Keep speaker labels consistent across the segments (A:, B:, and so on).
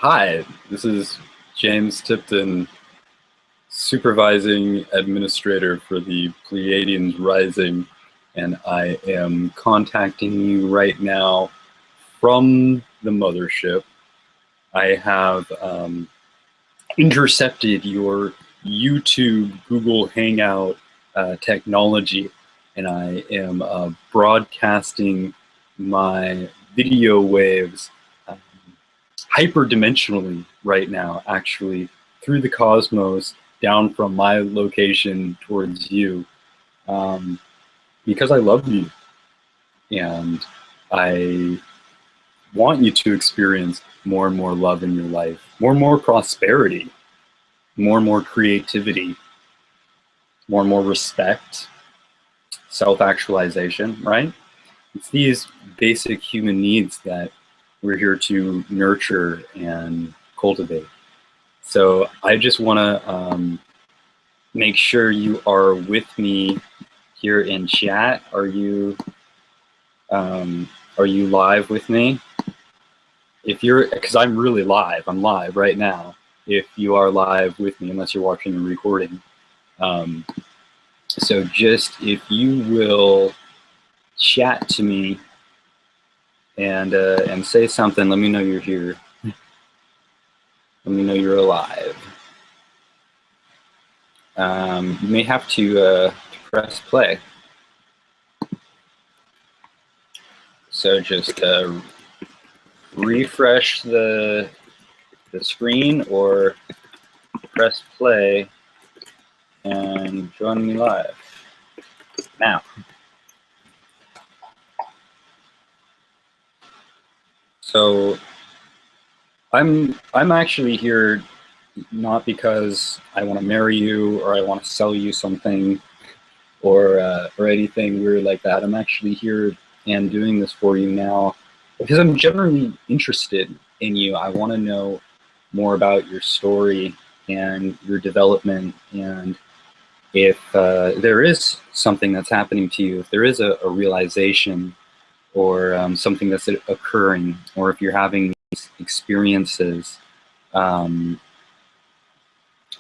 A: Hi, this is James Tipton, supervising administrator for the Pleiadians Rising, and I am contacting you right now from the mothership. I have intercepted your YouTube Google Hangout technology, and I am broadcasting my video waves hyperdimensionally right now, actually, through the cosmos, down from my location towards you, because I love you, and I want you to experience more and more love in your life, more and more prosperity, more and more creativity, more and more respect, self-actualization, right? It's these basic human needs that we're here to nurture and cultivate. So I just want to make sure you are with me here in chat. Are you live with me? If you're, because I'm really live. I'm live right now. If you are live with me, unless you're watching a recording. So just if you will chat to me and say something, let me know you're here. Let me know you're alive. You may have to press play. So just refresh the screen or press play and join me live now. So I'm actually here not because I want to marry you or I want to sell you something or anything weird like that. I'm actually here and doing this for you now because I'm generally interested in you. I want to know more about your story and your development, and if there is something that's happening to you, if there is a realization or something that's occurring, or if you're having these experiences,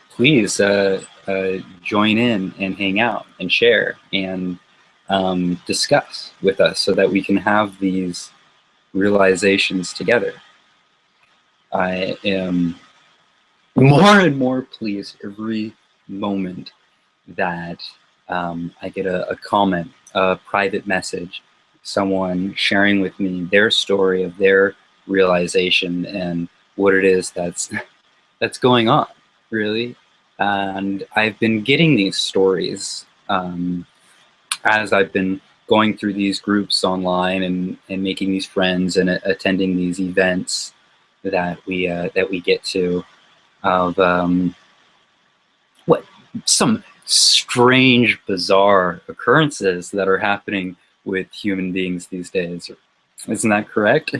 A: please join in and hang out and share and discuss with us so that we can have these realizations together. I am more and more pleased every moment that I get a comment, a private message, someone sharing with me their story of their realization and what it is that's going on, really. And I've been getting these stories as I've been going through these groups online and making these friends and attending these events that we get to, of what some strange, bizarre occurrences that are happening with human beings these days. Isn't that correct?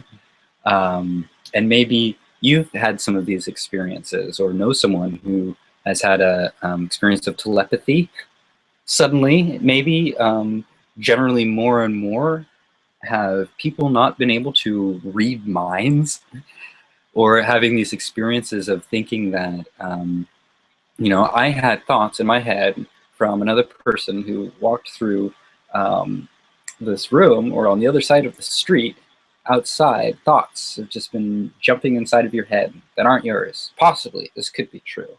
A: And maybe you've had some of these experiences or know someone who has had a experience of telepathy. Suddenly, maybe generally more and more have people not been able to read minds, or having these experiences of thinking that, you know, I had thoughts in my head from another person who walked through this room or on the other side of the street outside. Thoughts have just been jumping inside of your head that aren't yours. Possibly, this could be true.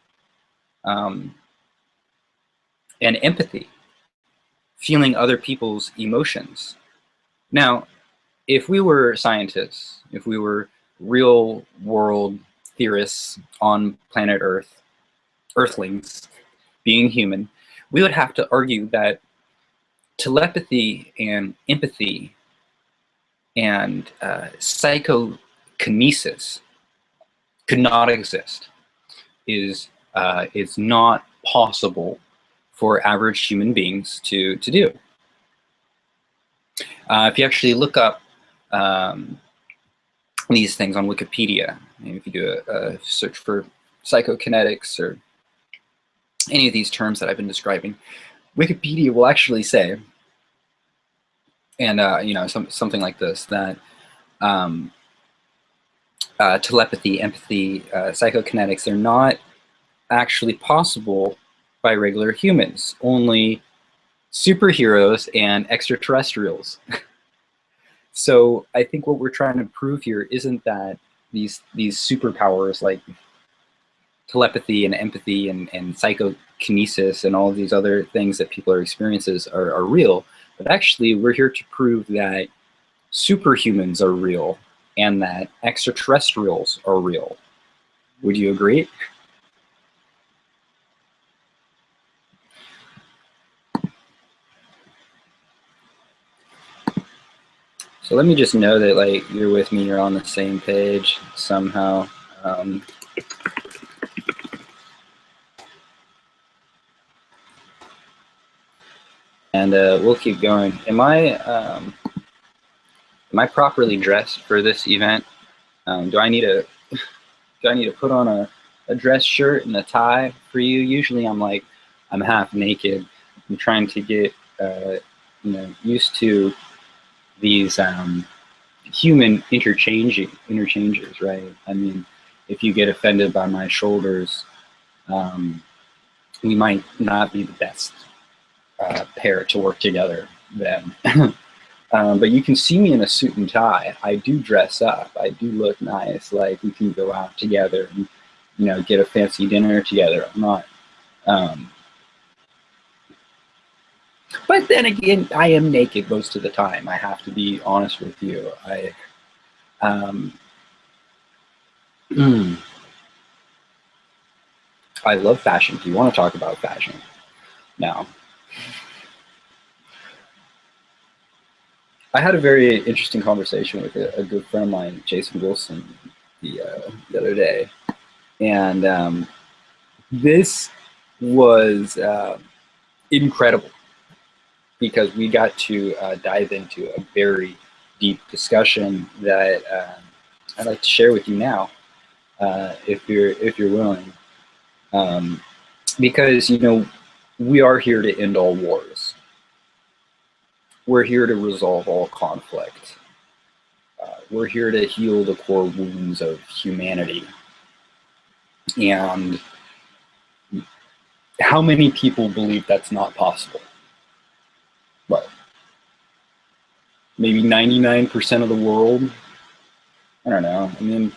A: And empathy, feeling other people's emotions. Now, if we were scientists, if we were real world theorists on planet Earth, Earthlings, being human, we would have to argue that telepathy and empathy and psychokinesis could not exist. It's not possible for average human beings to do. If you actually look up these things on Wikipedia, if you do a search for psychokinetics or any of these terms that I've been describing, Wikipedia will actually say, and you know, something like this, that telepathy, empathy, psychokinetics, they're not actually possible by regular humans. Only superheroes and extraterrestrials. So I think what we're trying to prove here isn't that these superpowers like telepathy and empathy and psychokinesis and all of these other things that people are experiences are real, but actually we're here to prove that superhumans are real and that extraterrestrials are real. Would you agree? So let me just know that like you're with me, you're on the same page somehow. And we'll keep going. Am I properly dressed for this event? Do I need to put on a dress shirt and a tie for you? Usually I'm half naked. I'm trying to get used to these human interchangers, right? I mean, if you get offended by my shoulders, we might not be the best pair to work together then. But you can see me in a suit and tie. I do dress up. I do look nice. Like we can go out together and get a fancy dinner together. I'm not. But then again, I am naked most of the time. I have to be honest with you. I love fashion. Do you want to talk about fashion? Now, I had a very interesting conversation with a good friend of mine, Jason Wilson, the other day, and this was incredible because we got to dive into a very deep discussion that I'd like to share with you now, if you're willing, because we are here to end all wars. We're here to resolve all conflict. We're here to heal the core wounds of humanity. And how many people believe that's not possible? What? Maybe 99% of the world? I don't know. I mean,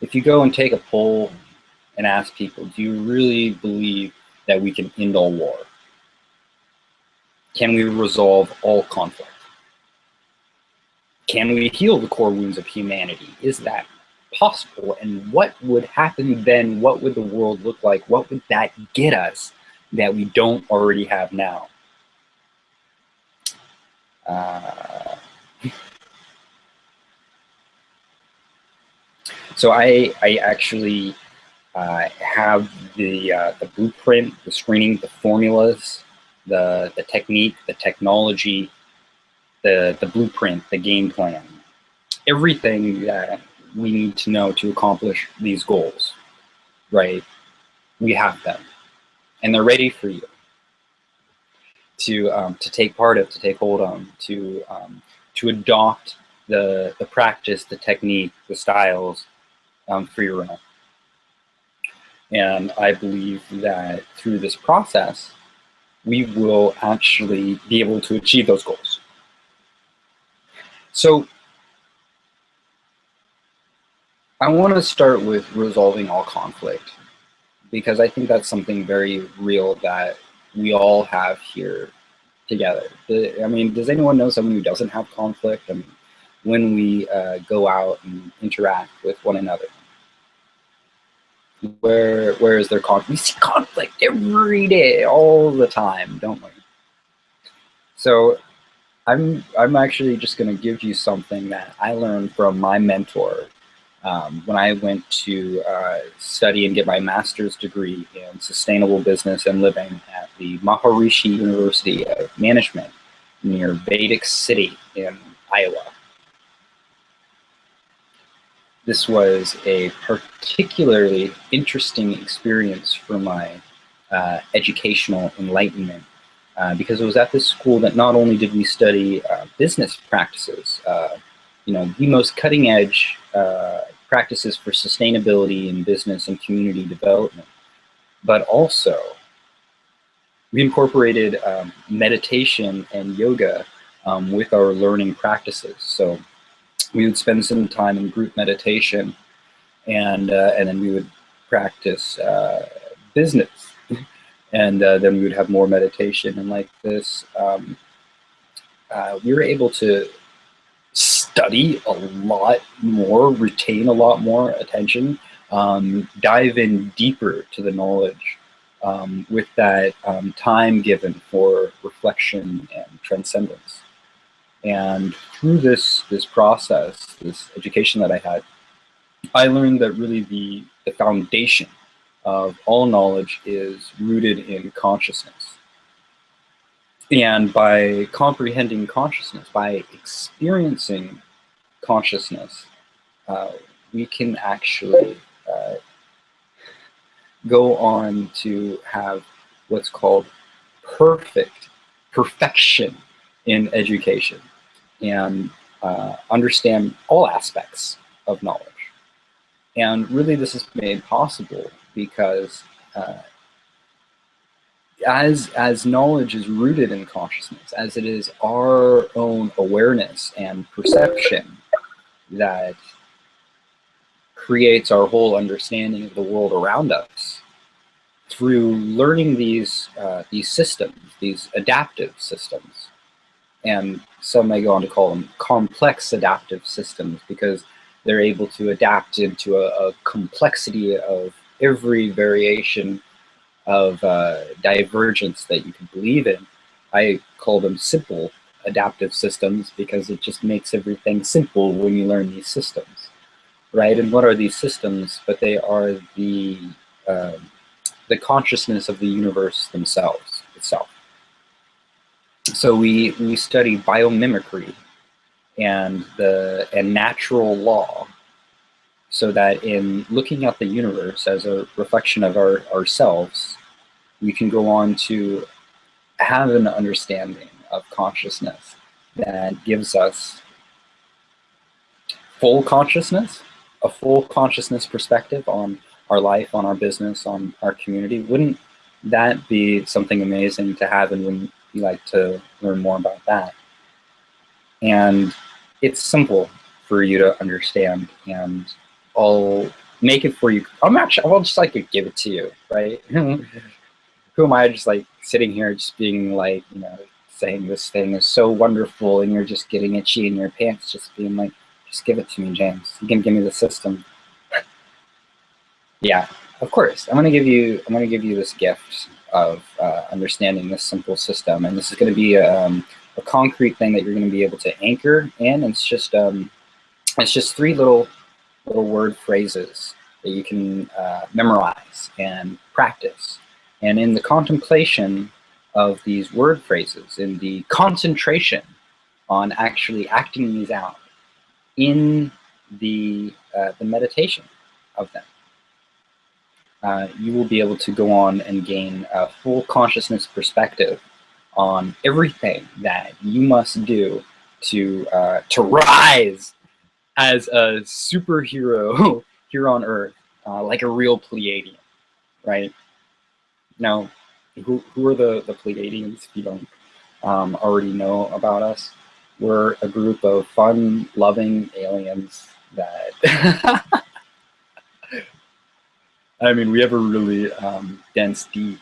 A: if you go and take a poll and ask people, do you really believe that we can end all war? Can we resolve all conflict? Can we heal the core wounds of humanity? Is that possible? And what would happen then? What would the world look like? What would that get us that we don't already have now? So I actually have the blueprint, the screening, the formulas, the technique, the technology, the blueprint, the game plan, everything that we need to know to accomplish these goals, right? We have them, and they're ready for you to take part of, to take hold on, to adopt the practice, the technique, the styles for your own. And I believe that through this process, we will actually be able to achieve those goals. So I want to start with resolving all conflict, because I think that's something very real that we all have here together. I mean, does anyone know someone who doesn't have conflict? I mean, when we go out and interact with one another, where is there conflict? We see conflict every day, all the time, don't we? So I'm actually just going to give you something that I learned from my mentor when I went to study and get my master's degree in sustainable business and living at the Maharishi University of Management near Vedic City in Iowa. This was a particularly interesting experience for my educational enlightenment, because it was at this school that not only did we study business practices, the most cutting edge practices for sustainability in business and community development. But also, we incorporated meditation and yoga with our learning practices. So we would spend some time in group meditation, and then we would practice business, and then we would have more meditation. And like this, we were able to study a lot more, retain a lot more attention, dive in deeper to the knowledge with that time given for reflection and transcendence. And through this process, this education that I had, I learned that really the foundation of all knowledge is rooted in consciousness. And by comprehending consciousness, by experiencing consciousness, we can actually go on to have what's called perfection in education, and understand all aspects of knowledge. And really this is made possible because as knowledge is rooted in consciousness, as it is our own awareness and perception that creates our whole understanding of the world around us, through learning these systems, these adaptive systems, and some may go on to call them complex adaptive systems, because they're able to adapt into a complexity of every variation of divergence that you can believe in. I call them simple adaptive systems because it just makes everything simple when you learn these systems, right? And what are these systems? But they are the consciousness of the universe itself. So we study biomimicry and natural law, so that in looking at the universe as a reflection of ourselves, we can go on to have an understanding of consciousness that gives us full consciousness, a full consciousness perspective on our life, on our business, on our community. Wouldn't that be something amazing to have, and wouldn't you like to learn more about that? And it's simple for you to understand, and I'll make it for you. I'll just like give it to you, right? Who am I just like sitting here just being like, saying this thing is so wonderful and you're just getting itchy in your pants, just being like, just give it to me, James. You can give me the system. Yeah, of course. I'm gonna give you this gift of understanding this simple system, and this is gonna be a concrete thing that you're gonna be able to anchor in. It's just 3 little word phrases that you can memorize and practice. And in the contemplation of these word phrases, in the concentration on actually acting these out, in the meditation of them, you will be able to go on and gain a full consciousness perspective on everything that you must do to rise as a superhero here on Earth, like a real Pleiadian, right? Now, who are the Pleiadians? If you don't already know about us, we're a group of fun-loving aliens that I mean, we have a really dense, deep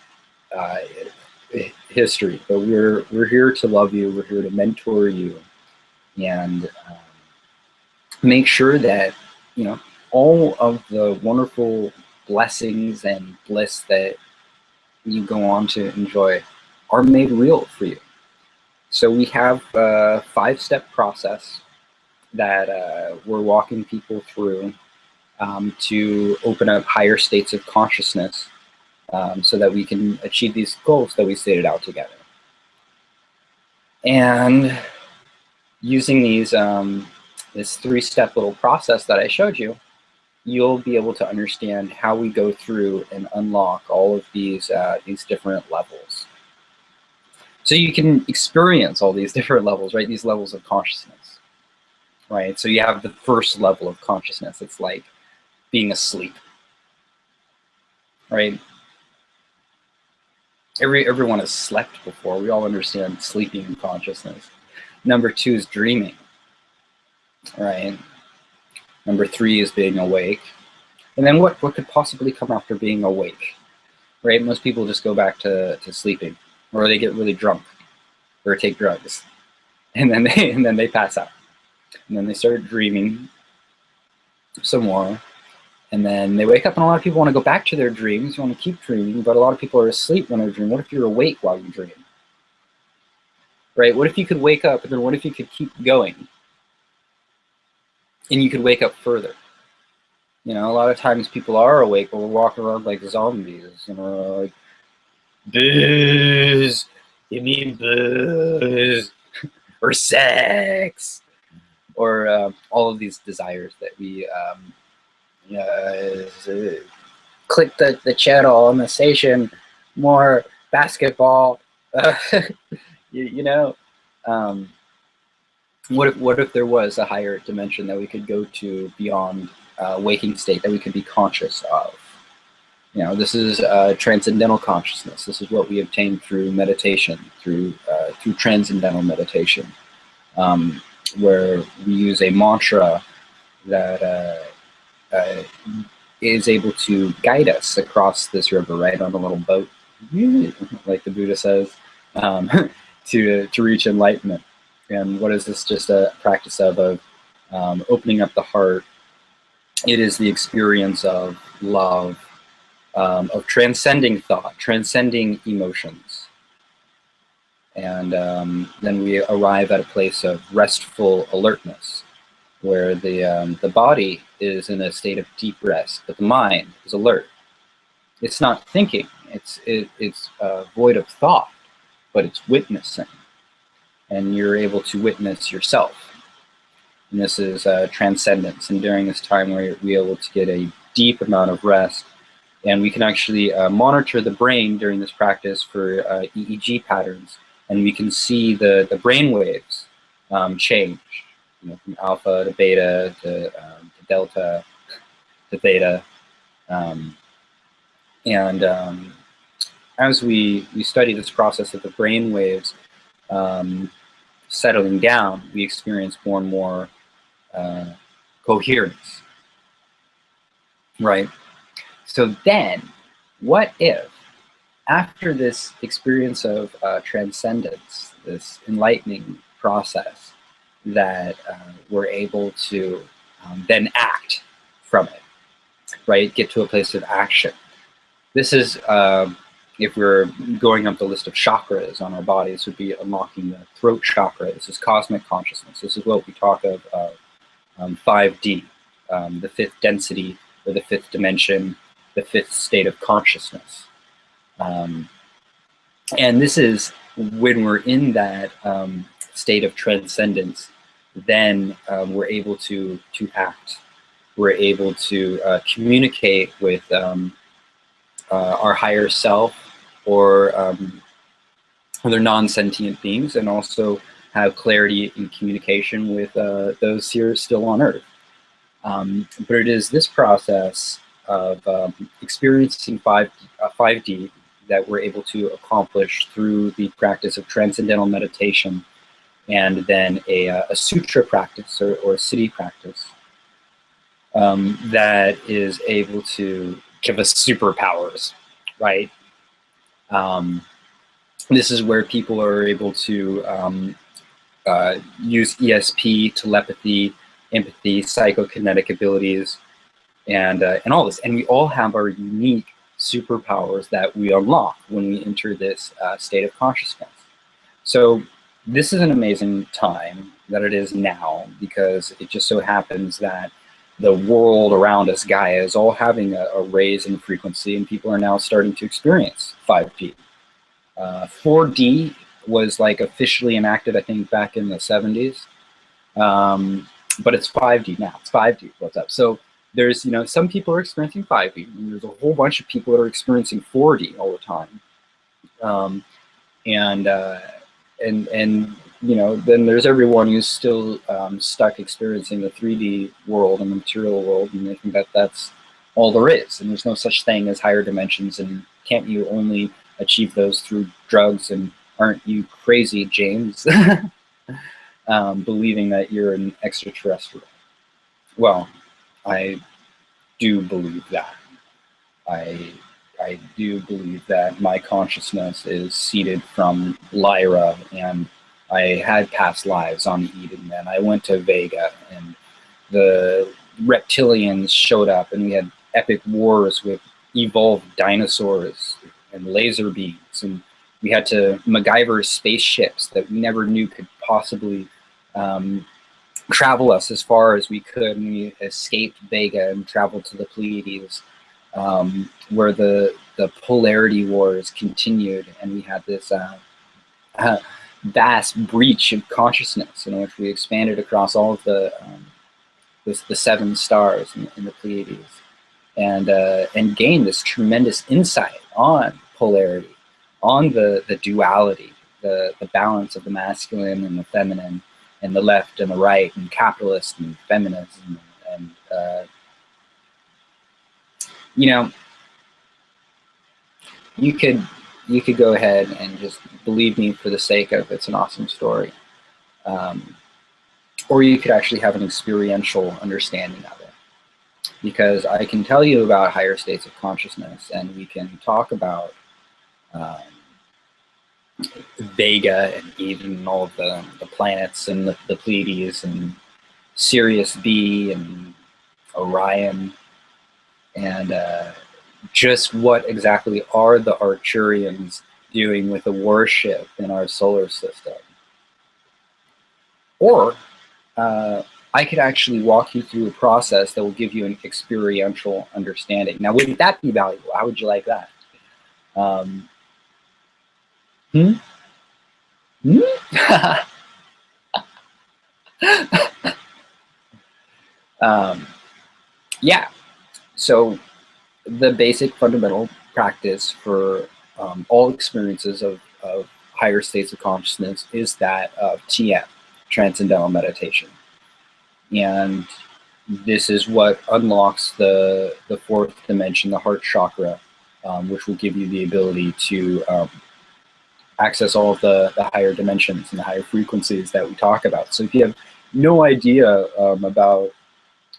A: history, but we're here to love you. We're here to mentor you, and make sure that all of the wonderful blessings and bliss that you go on to enjoy are made real for you. So we have a 5-step process that we're walking people through to open up higher states of consciousness, so that we can achieve these goals that we stated out together. And using these this 3-step little process that I showed you, you'll be able to understand how we go through and unlock all of these different levels. So you can experience all these different levels, right? These levels of consciousness, right? So you have the first level of consciousness. It's like being asleep, right? Everyone has slept before. We all understand sleeping and consciousness. Number 2 is dreaming, right? Number 3 is being awake. And then what could possibly come after being awake, right? Most people just go back to sleeping, or they get really drunk, or take drugs, and then they pass out, and then they start dreaming some more, and then they wake up, and a lot of people want to go back to their dreams, want to keep dreaming, but a lot of people are asleep when they're dreaming. What if you're awake while you dream, right? What if you could wake up, and then what if you could keep going, and you could wake up further? You know, a lot of times people are awake, but we're walking around like zombies, you know, like, booze, give me booze, or sex, or all of these desires that we click the channel on the station, more basketball, you know. What if there was a higher dimension that we could go to beyond waking state, that we could be conscious of? You know, this is transcendental consciousness. This is what we obtain through meditation, through transcendental meditation, where we use a mantra that is able to guide us across this river, right, on a little boat, like the Buddha says, to reach enlightenment. And what is this? Just a practice of opening up the heart. It is the experience of love, of transcending thought, transcending emotions. And then we arrive at a place of restful alertness, where the body is in a state of deep rest, but the mind is alert. It's not thinking, it's void of thought, but it's witnessing. And you're able to witness yourself. And this is transcendence. And during this time, we're able to get a deep amount of rest. And we can actually monitor the brain during this practice for EEG patterns. And we can see the brain waves change, you know, from alpha to beta to delta to theta. As we study this process of the brain waves settling down, we experience more and more coherence, right? So then, what if, after this experience of transcendence, this enlightening process, that we're able to then act from it, right? Get to a place of action. This is, if we're going up the list of chakras on our body, this would be unlocking the throat chakra. This is cosmic consciousness. This is what we talk of 5D, the fifth density, or the fifth dimension, the fifth state of consciousness. And this is when we're in that state of transcendence, then we're able to act. We're able to communicate with our higher self, or other non-sentient beings, and also have clarity in communication with those here still on Earth. But it is this process of experiencing 5D that we're able to accomplish through the practice of transcendental meditation, and then a sutra practice, or a siddhi practice, that is able to give us superpowers, right? This is where people are able to use ESP, telepathy, empathy, psychokinetic abilities, and all this. And we all have our unique superpowers that we unlock when we enter this state of consciousness. So this is an amazing time that it is now, because it just so happens that the world around us, Gaia, is all having a raise in frequency, and people are now starting to experience 5D. 4D was like officially enacted, I think, back in the 70s, but it's 5D now. It's 5D. What's up? So there's, you know, some people are experiencing 5D, and there's a whole bunch of people that are experiencing 4D all the time, and you know, then there's everyone who's still stuck experiencing the 3D world and the material world, and they think that that's all there is, and there's no such thing as higher dimensions. And can't you only achieve those through drugs? And aren't you crazy, James, believing that you're an extraterrestrial? Well, I do believe that. I do believe that my consciousness is seeded from Lyra, and I had past lives on Eden, and I went to Vega, and the reptilians showed up, and we had epic wars with evolved dinosaurs and laser beams, and we had to MacGyver spaceships that we never knew could possibly travel us as far as we could, and we escaped Vega and traveled to the Pleiades, where the polarity wars continued, and we had this vast breach of consciousness in which we expanded across all of the seven stars in the Pleiades, and gained this tremendous insight on polarity, on the duality, the balance of the masculine and the feminine, and the left and the right, and capitalist and feminism, and you know, you could go ahead and just believe me for the sake of it's an awesome story, or you could actually have an experiential understanding of it, because I can tell you about higher states of consciousness, and we can talk about Vega and even all of the planets and the Pleiades and Sirius B and Orion, and just what exactly are the Arcturians doing with the warship in our solar system. Or I could actually walk you through a process that will give you an experiential understanding. Now, would that be valuable? How would you like that? Yeah, so the basic fundamental practice for all experiences of higher states of consciousness is that of TM, transcendental meditation. And this is what unlocks the fourth dimension, the heart chakra, which will give you the ability to access all of the higher dimensions and the higher frequencies that we talk about. So if you have no idea about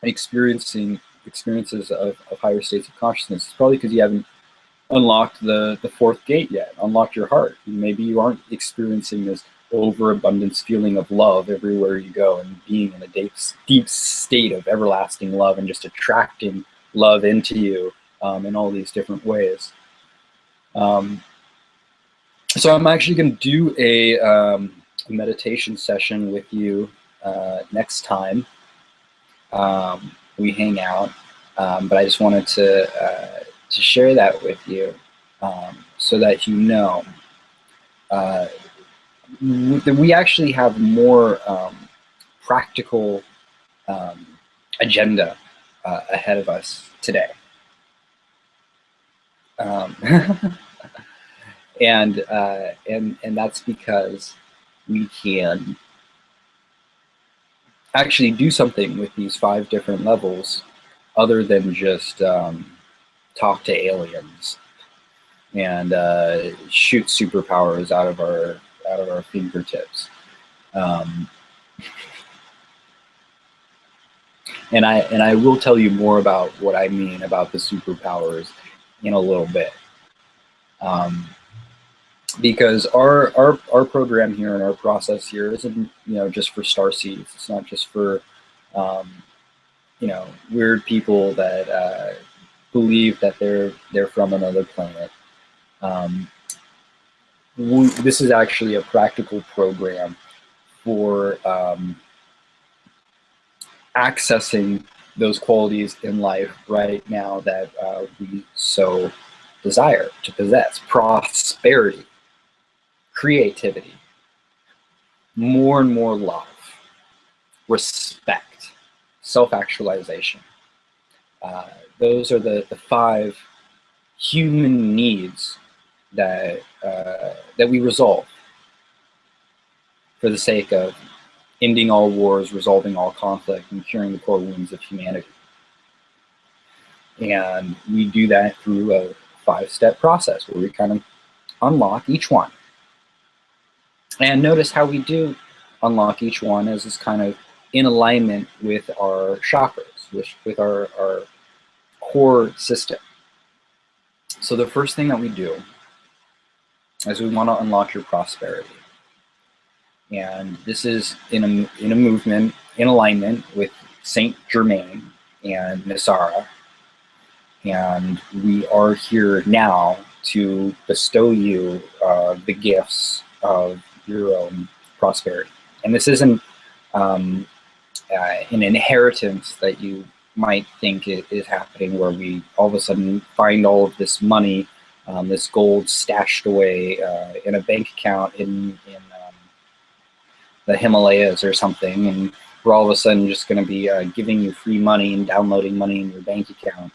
A: experiences of higher states of consciousness, it's probably because you haven't unlocked the fourth gate yet, unlocked your heart. Maybe you aren't experiencing this overabundance feeling of love everywhere you go, and being in a deep state of everlasting love, and just attracting love into you in all these different ways. So I'm actually going to do a meditation session with you next time we hang out, but I just wanted to share that with you so that you know we actually have more practical agenda ahead of us today. And that's because we can actually do something with these 5 different levels other than just talk to aliens and shoot superpowers out of our fingertips. And I will tell you more about what I mean about the superpowers in a little bit. Because our program here and our process here isn't, just for starseeds. It's not just for weird people that believe that they're from another planet. This is actually a practical program for accessing those qualities in life right now that we so desire to possess: prosperity, creativity, more and more love, respect, self-actualization. Those are the 5 human needs that we resolve for the sake of ending all wars, resolving all conflict, and curing the core wounds of humanity. And we do that through a 5-step process where we kind of unlock each one. And notice how we do unlock each one as is kind of in alignment with our chakras, with our core system. So the first thing that we do is we want to unlock your prosperity. And this is in a movement, in alignment with Saint Germain and Nisara. And we are here now to bestow you the gifts of your own prosperity. And this isn't an inheritance that you might think is happening, where we all of a sudden find all of this money, this gold stashed away in a bank account in the Himalayas or something, and we're all of a sudden just going to be giving you free money and downloading money in your bank account.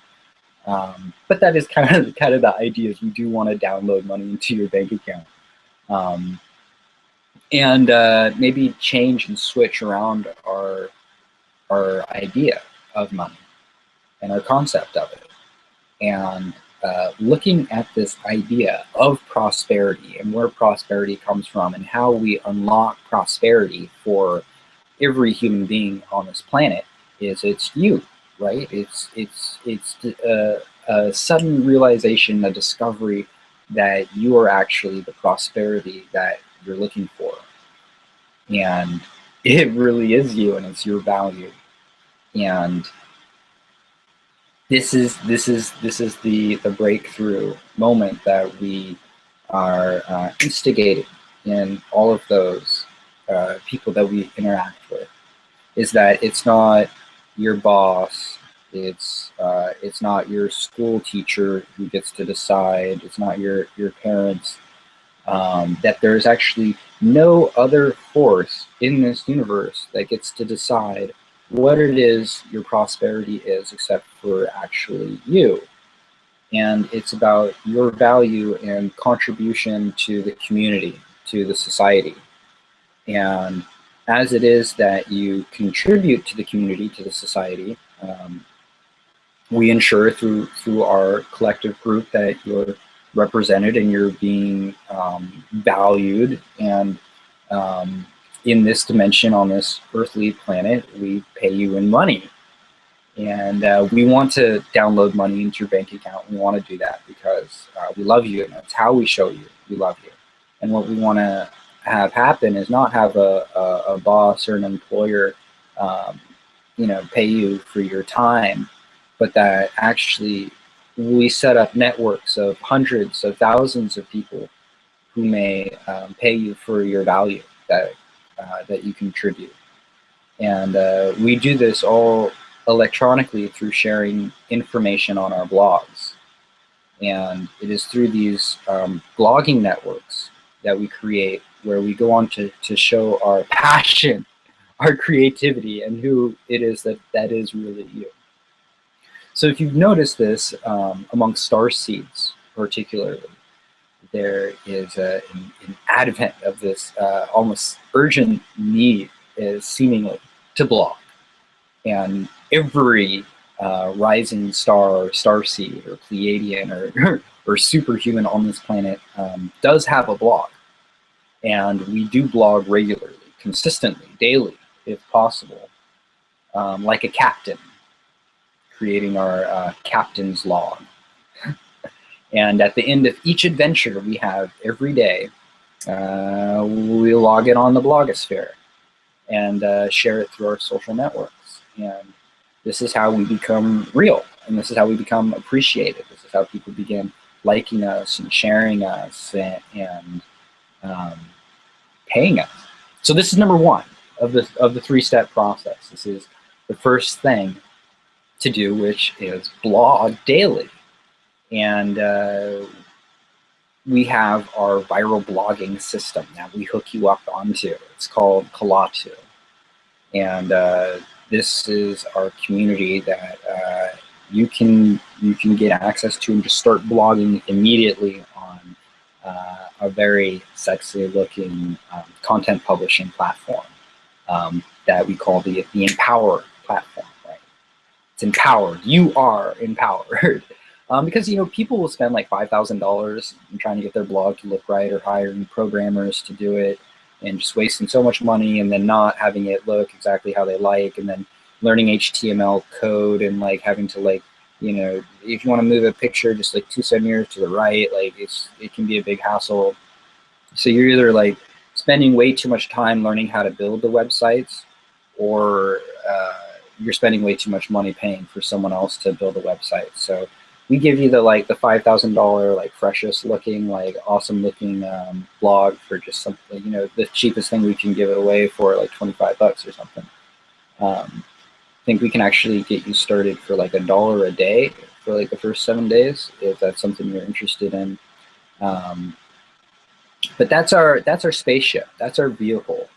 A: But that is kind of the idea, is you do want to download money into your bank account. And maybe change and switch around our idea of money and our concept of it. And looking at this idea of prosperity and where prosperity comes from and how we unlock prosperity for every human being on this planet it's you, right? It's a sudden realization, a discovery that you are actually the prosperity that you're looking for. And it really is you, and it's your value. And this is the breakthrough moment that we are instigating in all of those people that we interact with, is that it's not your boss, it's not your school teacher who gets to decide, it's not your parents, that there's actually no other force in this universe that gets to decide what it is your prosperity is except for actually you. And it's about your value and contribution to the community, to the society. And as it is that you contribute to the community, to the society, we ensure through our collective group that you're represented and you're being valued. And in this dimension, on this earthly planet, we pay you in money. And we want to download money into your bank account. We want to do that because we love you, and that's how we show you we love you. And what we want to have happen is not have a boss or an employer pay you for your time, but that actually we set up networks of hundreds of thousands of people who may pay you for your value that you contribute. And we do this all electronically through sharing information on our blogs. And it is through these blogging networks that we create, where we go on to show our passion, our creativity, and who it is that is really you. So if you've noticed this amongst star seeds particularly, there is an advent of this almost urgent need, seemingly, to blog. And every rising star or starseed or Pleiadian or superhuman on this planet does have a blog. And we do blog regularly, consistently, daily, if possible, like a captain, creating our captain's log. And at the end of each adventure we have every day, we log it on the blogosphere and share it through our social networks. And this is how we become real, and this is how we become appreciated. This is how people begin liking us and sharing us and paying us. So this is number one of the 3-step process. This is the first thing to do, which is blog daily. And we have our viral blogging system that we hook you up onto. It's called Kalatu. And this is our community that you can get access to and just start blogging immediately on a very sexy looking content publishing platform that we call the Empower platform, right? It's empowered. You are empowered. Because, you know, people will spend like $5,000 trying to get their blog to look right, or hiring programmers to do it, and just wasting so much money, and then not having it look exactly how they like, and then learning HTML code, and like having to, like, you know, if you want to move a picture just like 2 centimeters to the right, like it can be a big hassle. So you're either like spending way too much time learning how to build the websites, or you're spending way too much money paying for someone else to build a website. So we give you the $5,000 like freshest looking, like awesome looking blog for just something, you know, the cheapest thing we can give it away for like 25 bucks or something. I think we can actually get you started for like $1 a day for like the first 7 days, if that's something you're interested in. But that's our spaceship. That's our vehicle.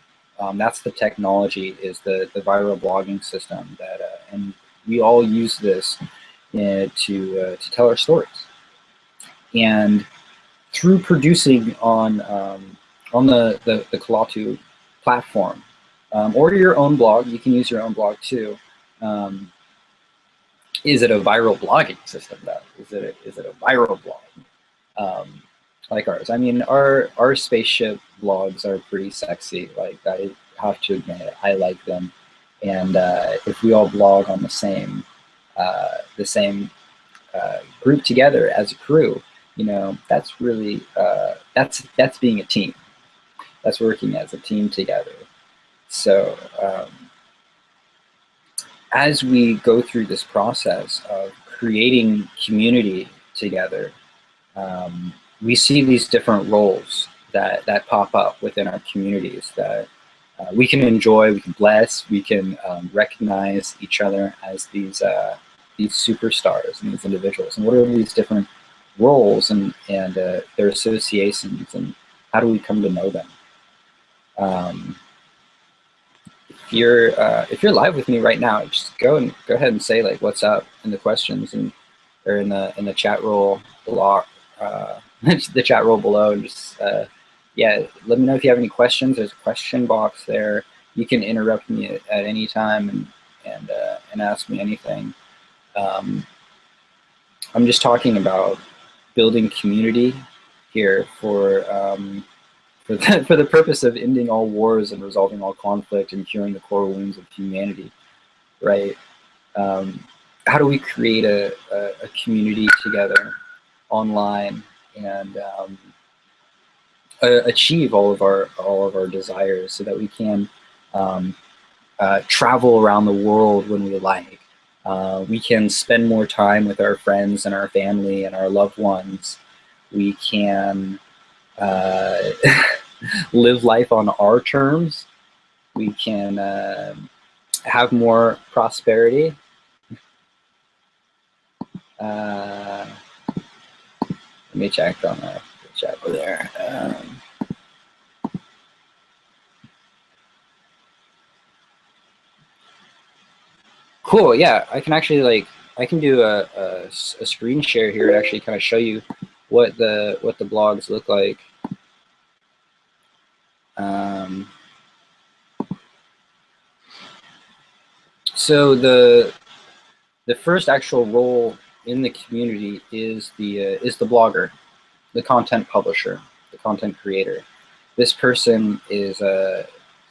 A: That's the technology, is the viral blogging system that, and we all use this to tell our stories. And through producing on the Kalatu platform, or your own blog, you can use your own blog too. Is it a viral blogging system though? Is it a viral blog? Like ours. I mean, our spaceship blogs are pretty sexy. Like, I have to admit, I like them. And if we all blog on the same group together as a crew, you know, that's really that's being a team. That's working as a team together. So as we go through this process of creating community together, we see these different roles that pop up within our communities that we can enjoy, we can bless, we can recognize each other as these superstars and these individuals. And what are these different roles and their associations, and how do we come to know them? If you're live with me right now, just go ahead and say like what's up in the questions, and or in the chat roll below, the chat roll below, and just yeah, let me know if you have any questions. There's a question box there. You can interrupt me at any time and ask me anything. I'm just talking about building community here for the purpose of ending all wars and resolving all conflict and curing the core wounds of humanity, right? How do we create a community together online and achieve all of our desires, so that we can travel around the world when we like? We can spend more time with our friends and our family and our loved ones. We can live life on our terms. We can have more prosperity. Let me check on the chat over there. Cool. Yeah, I can actually I can do a screen share here and actually kind of show you what the blogs look like. So the first actual role in the community is the blogger, the content publisher, the content creator. This person is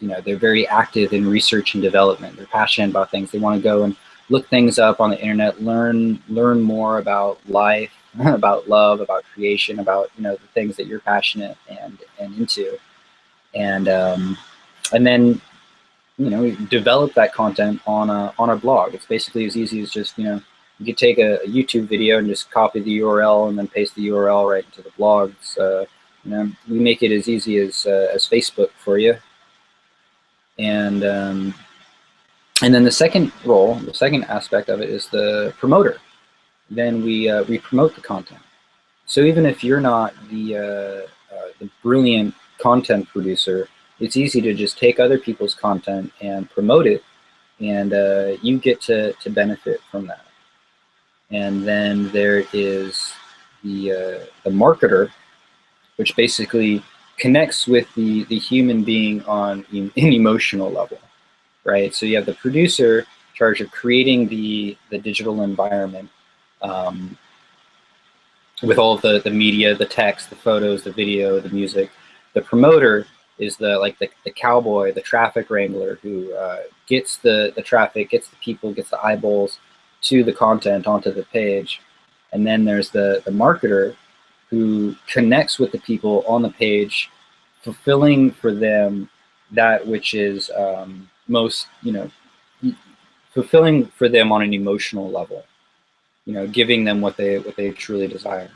A: you know, they're very active in research and development. They're passionate about things. They want to go and look things up on the internet, learn more about life, about love, about creation, about, you know, the things that you're passionate and into, and then, you know, develop that content on a blog. It's basically as easy as just, you know, you could take a YouTube video and just copy the URL and then paste the URL right into the blog. So, you know, we make it as easy as Facebook for you. And then the second role, the second aspect of it is the promoter. Then we promote the content. So even if you're not the brilliant content producer, it's easy to just take other people's content and promote it, and you get to benefit from that. And then there is the marketer, which basically connects with the human being on an emotional level, right? So you have the producer charge of creating the digital environment with all of the media, the text, the photos, the video, the music. The promoter is the cowboy, the traffic wrangler who gets the traffic, gets the people, gets the eyeballs to the content onto the page. And then there's the marketer who connects with the people on the page, fulfilling for them that which is most, fulfilling for them on an emotional level, giving them what they truly desire.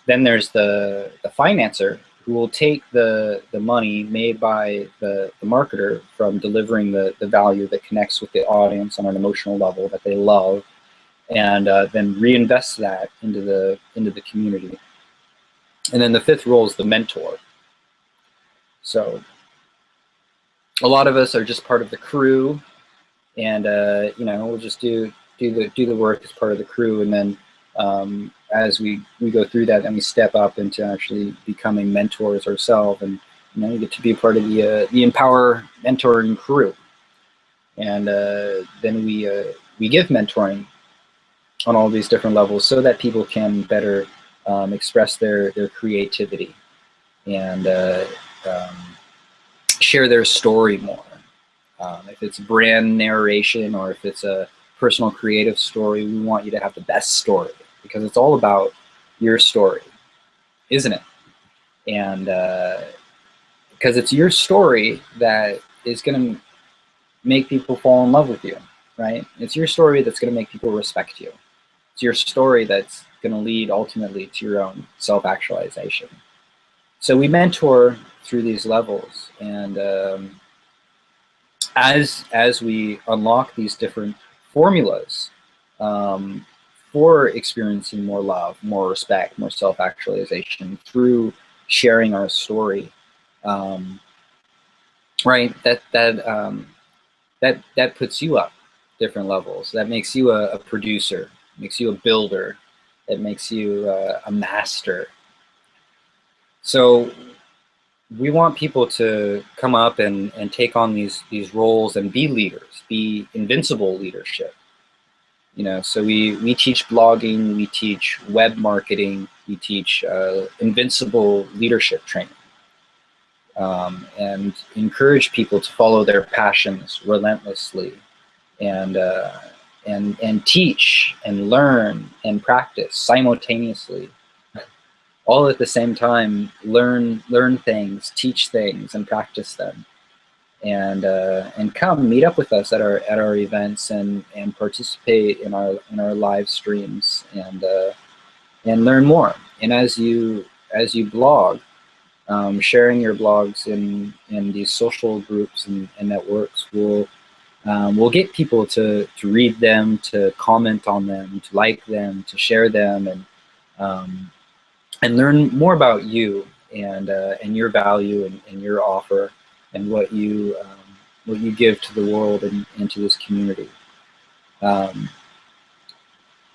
A: Then there's the financer who will take the money made by the marketer from delivering the value that connects with the audience on an emotional level that they love, and then reinvest that into the community. And then the fifth role is the mentor. So a lot of us are just part of the crew, and we'll just do the work as part of the crew, and then as we go through that, then we step up into actually becoming mentors ourselves, and we get to be a part of the Empower mentoring crew. And then we give mentoring on all these different levels so that people can better express their creativity and share their story more. If it's brand narration or if it's a personal creative story, we want you to have the best story, because it's all about your story, isn't it? And because it's your story that is going to make people fall in love with you, right? It's your story that's going to make people respect you. It's your story that's going to lead ultimately to your own self-actualization. So we mentor through these levels, and as we unlock these different formulas for experiencing more love, more respect, more self-actualization through sharing our story, right? That puts you up different levels. That makes you a producer, makes you a builder, that makes you a master. So we want people to come up and take on these roles and be leaders, be invincible leadership. So we teach blogging, we teach web marketing, we teach invincible leadership training, and encourage people to follow their passions relentlessly, and teach and learn and practice simultaneously, all at the same time. Learn things, teach things, and practice them. And come meet up with us at our events and participate in our live streams and learn more. And as you blog, sharing your blogs in these social groups and networks will get people to read them, to comment on them, to like them, to share them, and learn more about you and your value and your offer, and what you give to the world and to this community.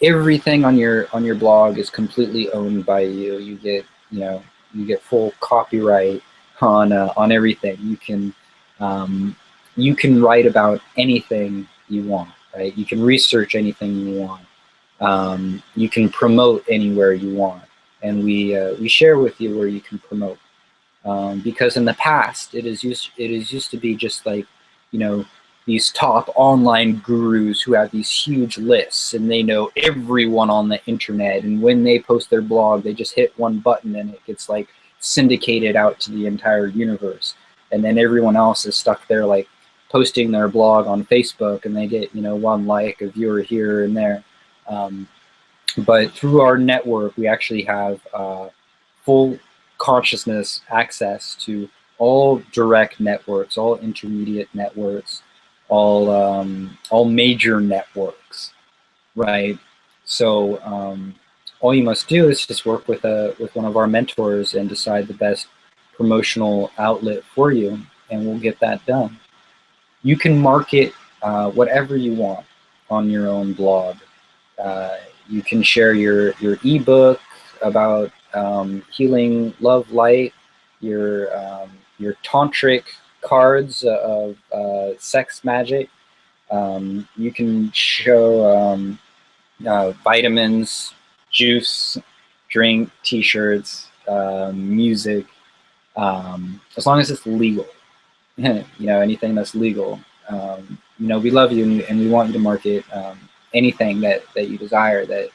A: Everything on your blog is completely owned by you. You get full copyright on everything. You can write about anything you want, right? You can research anything you want. You can promote anywhere you want, and we share with you where you can promote. Because in the past, it is used to be just like, these top online gurus who have these huge lists, and they know everyone on the internet, and when they post their blog, they just hit one button and it gets like syndicated out to the entire universe. And then everyone else is stuck there like posting their blog on Facebook, and they get one like, a viewer here and there. But through our network, we actually have full consciousness access to all direct networks, all intermediate networks, all major networks, right? So all you must do is just work with one of our mentors and decide the best promotional outlet for you, and we'll get that done. You can market whatever you want on your own blog. You can share your ebook about healing love light, your tantric cards of sex magic, You can show vitamins, juice, drink, t-shirts, music, as long as it's legal. Anything that's legal. We love you, and we want you to market anything that you desire, that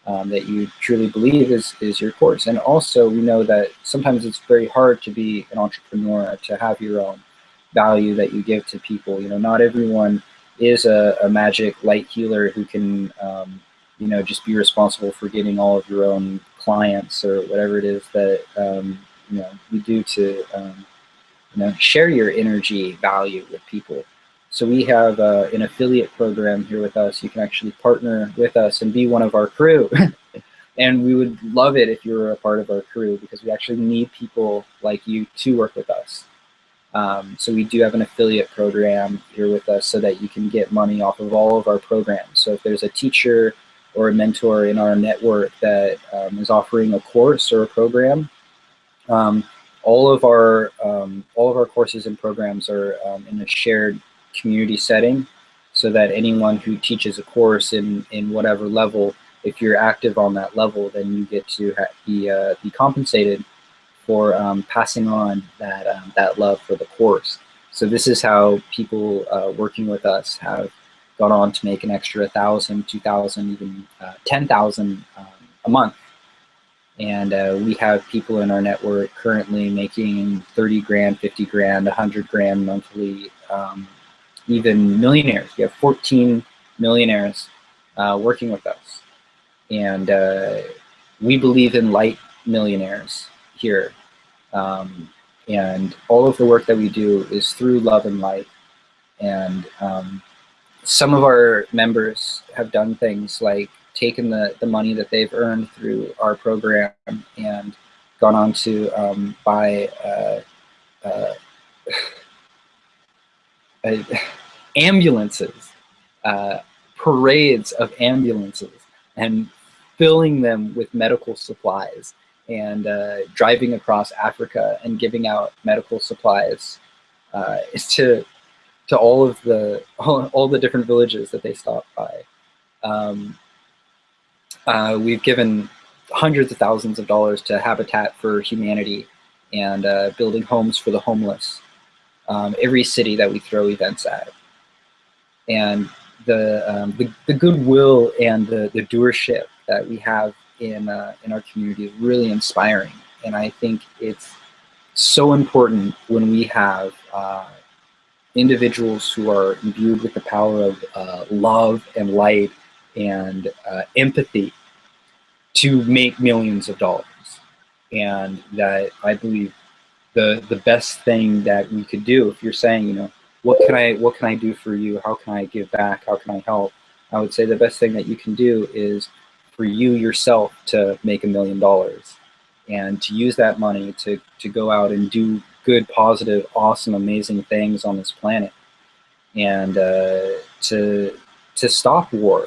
A: you truly believe is your course. And also, we know that sometimes it's very hard to be an entrepreneur, to have your own value that you give to people. Not everyone is a magic light healer who can just be responsible for getting all of your own clients, or whatever it is that you do to share your energy value with people. So we have an affiliate program here with us. You can actually partner with us and be one of our crew. And we would love it if you were a part of our crew, because we actually need people like you to work with us. So we do have an affiliate program here with us so that you can get money off of all of our programs. So if there's a teacher or a mentor in our network that is offering a course or a program, all of our courses and programs are in a shared community setting, so that anyone who teaches a course in whatever level, if you're active on that level, then you get to be compensated for passing on that love for the course. So this is how people working with us have gone on to make an extra 1,000, 2,000, even 10,000 a month. And we have people in our network currently making 30 grand, 50 grand, 100 grand monthly, even millionaires. We have 14 millionaires working with us. And we believe in light millionaires here. And all of the work that we do is through love and light. And some of our members have done things like taken the money that they've earned through our program and gone on to buy ambulances, parades of ambulances, and filling them with medical supplies, and driving across Africa and giving out medical supplies to all the different villages that they stop by. We've given hundreds of thousands of dollars to Habitat for Humanity and building homes for the homeless. Every city that we throw events at, and the goodwill and the doership that we have in our community is really inspiring. And I think it's so important when we have individuals who are imbued with the power of love and light and empathy to make millions of dollars. And that, I believe, the best thing that we could do, if you're saying, what can I do for you? How can I give back? How can I help? I would say the best thing that you can do is for you yourself to make $1 million, and to use that money to go out and do good, positive, awesome, amazing things on this planet, and to stop war,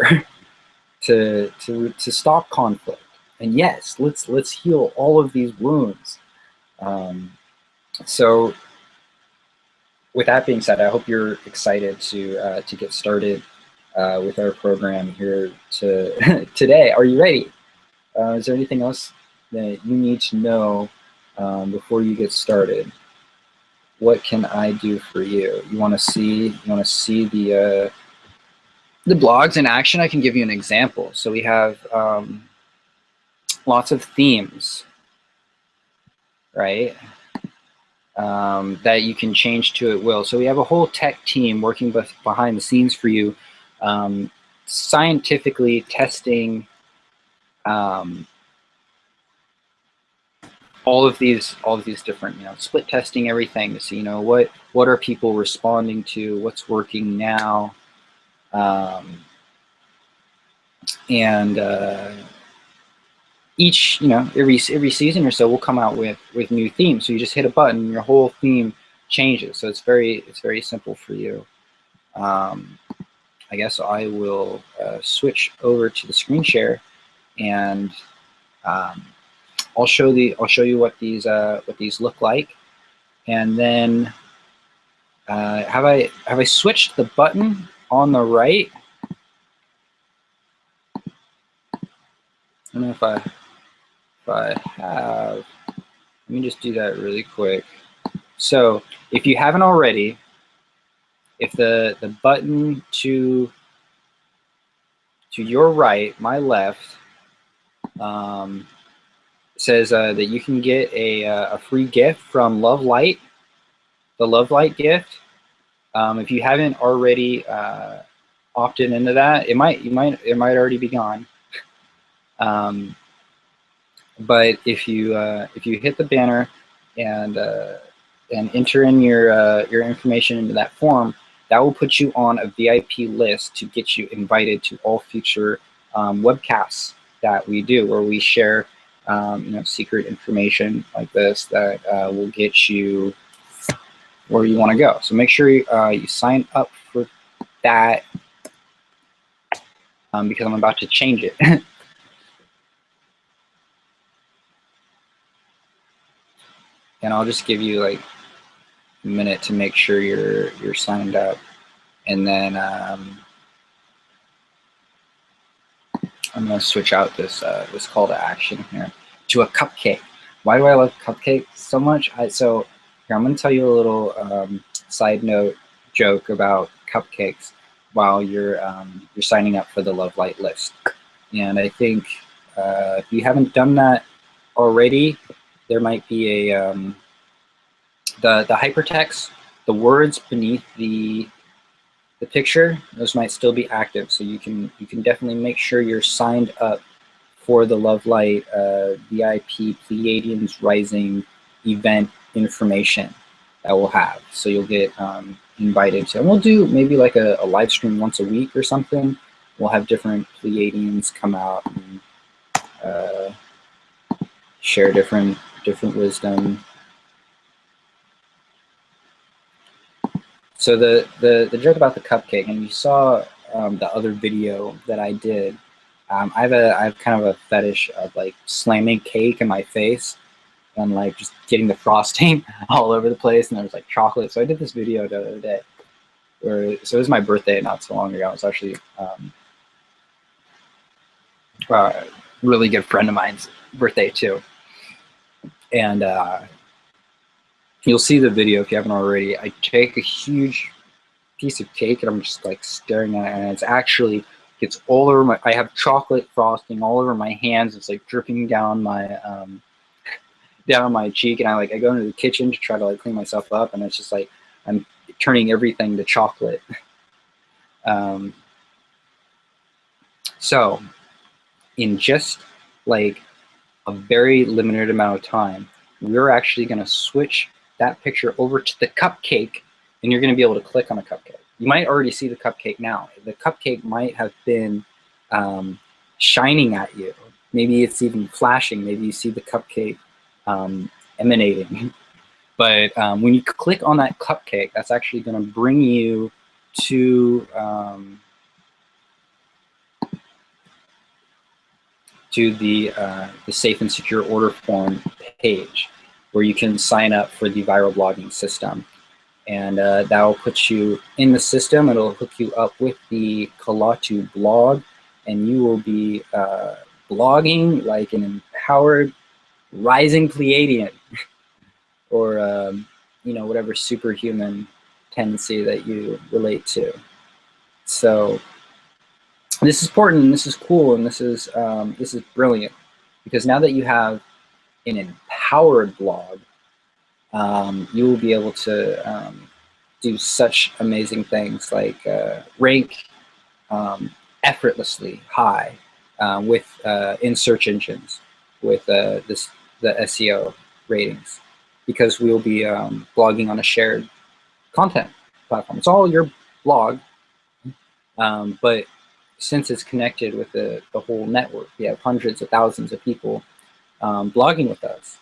A: to stop conflict. And yes, let's heal all of these wounds. So with that being said, I hope you're excited to get started with our program here today. Are you ready? Is there anything else that you need to know before you get started? What can I do for you? You want to see the blogs in action? I can give you an example. So we have lots of themes, right? That you can change to at will. So we have a whole tech team working behind the scenes for you, scientifically testing all of these different, split testing everything to see, what are people responding to, what's working now, and each, every season or so, we'll come out with new themes. So you just hit a button, and your whole theme changes. So it's very simple for you. I guess I will switch over to the screen share, and I'll show you what these look like. And then have I switched the button? on the right, I don't know if I have, let me just do that really quick. So if you haven't already, if the button to your right, my left, says that you can get a free gift from Love Light, the Love Light gift. If you haven't already opted into that, it might already be gone. But if you hit the banner and enter in your information into that form, that will put you on a VIP list to get you invited to all future webcasts that we do, where we share secret information like this that will get you where you want to go. So make sure you sign up for that because I'm about to change it. And I'll just give you like a minute to make sure you're signed up, and then I'm going to switch out this this call to action here to a cupcake. Why do I love cupcakes so much? So here, I'm going to tell you a little side note joke about cupcakes while you're signing up for the Love Light list. And I think if you haven't done that already, there might be a the hypertext, the words beneath the picture, those might still be active. So you can definitely make sure you're signed up for the Love Light VIP Pleiadians Rising event information that we'll have. So you'll get invited to, and we'll do maybe like a live stream once a week or something. We'll have different Pleiadians come out and share different wisdom. So the joke about the cupcake, and you saw the other video that I did. I have kind of a fetish of like slamming cake in my face and like just getting the frosting all over the place, and there was like chocolate. So I did this video the other day so it was my birthday not so long ago. It was actually a really good friend of mine's birthday too. And you'll see the video if you haven't already. I take a huge piece of cake and I'm just like staring at it, and it's actually gets all over my, I have chocolate frosting all over my hands. It's like dripping down my cheek, and I go into the kitchen to try to like clean myself up, and it's just like I'm turning everything to chocolate. So in just like a very limited amount of time, we're actually going to switch that picture over to the cupcake, and you're going to be able to click on a cupcake. You might already see the cupcake now. The cupcake might have been shining at you. Maybe it's even flashing. Maybe you see the cupcake emanating. But when you click on that cupcake, that's actually going to bring you to the safe and secure order form page, where you can sign up for the viral blogging system. And that will put you in the system. It'll hook you up with the Kalatu blog, and you will be blogging like an empowered rising Pleiadian, or whatever superhuman tendency that you relate to. So this is important, and this is cool, and this is brilliant, because now that you have an empowered blog, you will be able to do such amazing things like rank effortlessly high with in search engines with the SEO ratings, because we will be blogging on a shared content platform. It's all your blog, but since it's connected with the whole network, we have hundreds of thousands of people blogging with us,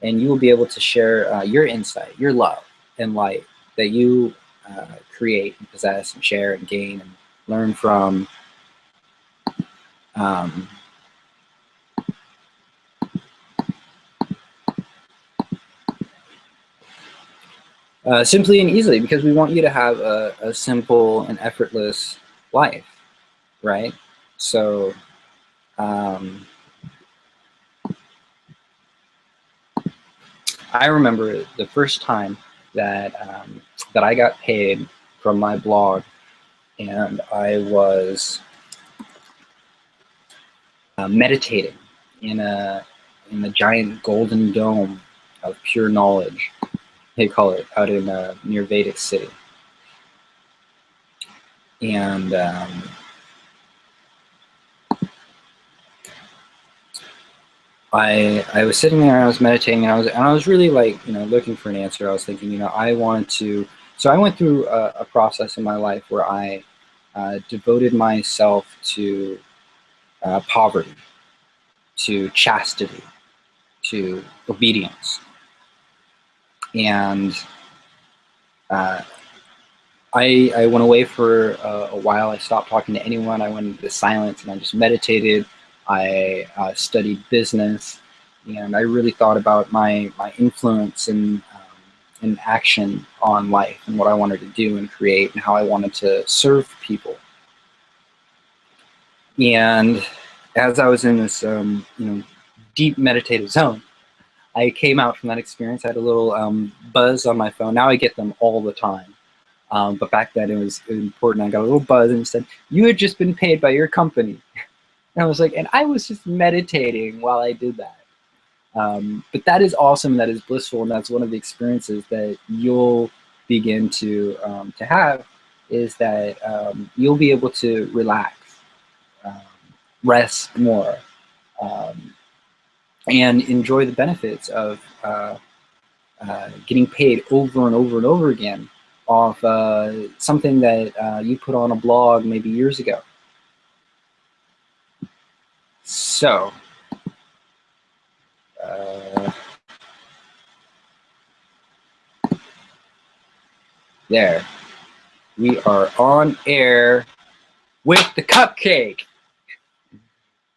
A: and you will be able to share your insight, your love and light that you create and possess and share and gain and learn from. simply and easily, because we want you to have a simple and effortless life, right? So I remember the first time that that I got paid from my blog, and I was meditating in a giant golden dome of pure knowledge. They call it out in near Vedic City, and I was sitting there and I was meditating, and I was really, like, looking for an answer. I was thinking, I wanted to. So I went through a process in my life where I devoted myself to poverty, to chastity, to obedience, and I went away for a while. I stopped talking to anyone. I went into silence and I just meditated. I studied business, and I really thought about my influence and action on life, and what I wanted to do and create, and how I wanted to serve people. And as I was in this deep meditative zone, I came out from that experience. I had a little buzz on my phone. Now I get them all the time. But back then it was important. I got a little buzz and it said, "You had just been paid by your company." And I was like, and I was just meditating while I did that. But that is awesome. That is blissful. And that's one of the experiences that you'll begin to have, is that you'll be able to relax, um, rest more, and enjoy the benefits of getting paid over and over and over again off something that you put on a blog maybe years ago. So, there, we are on air with the cupcake.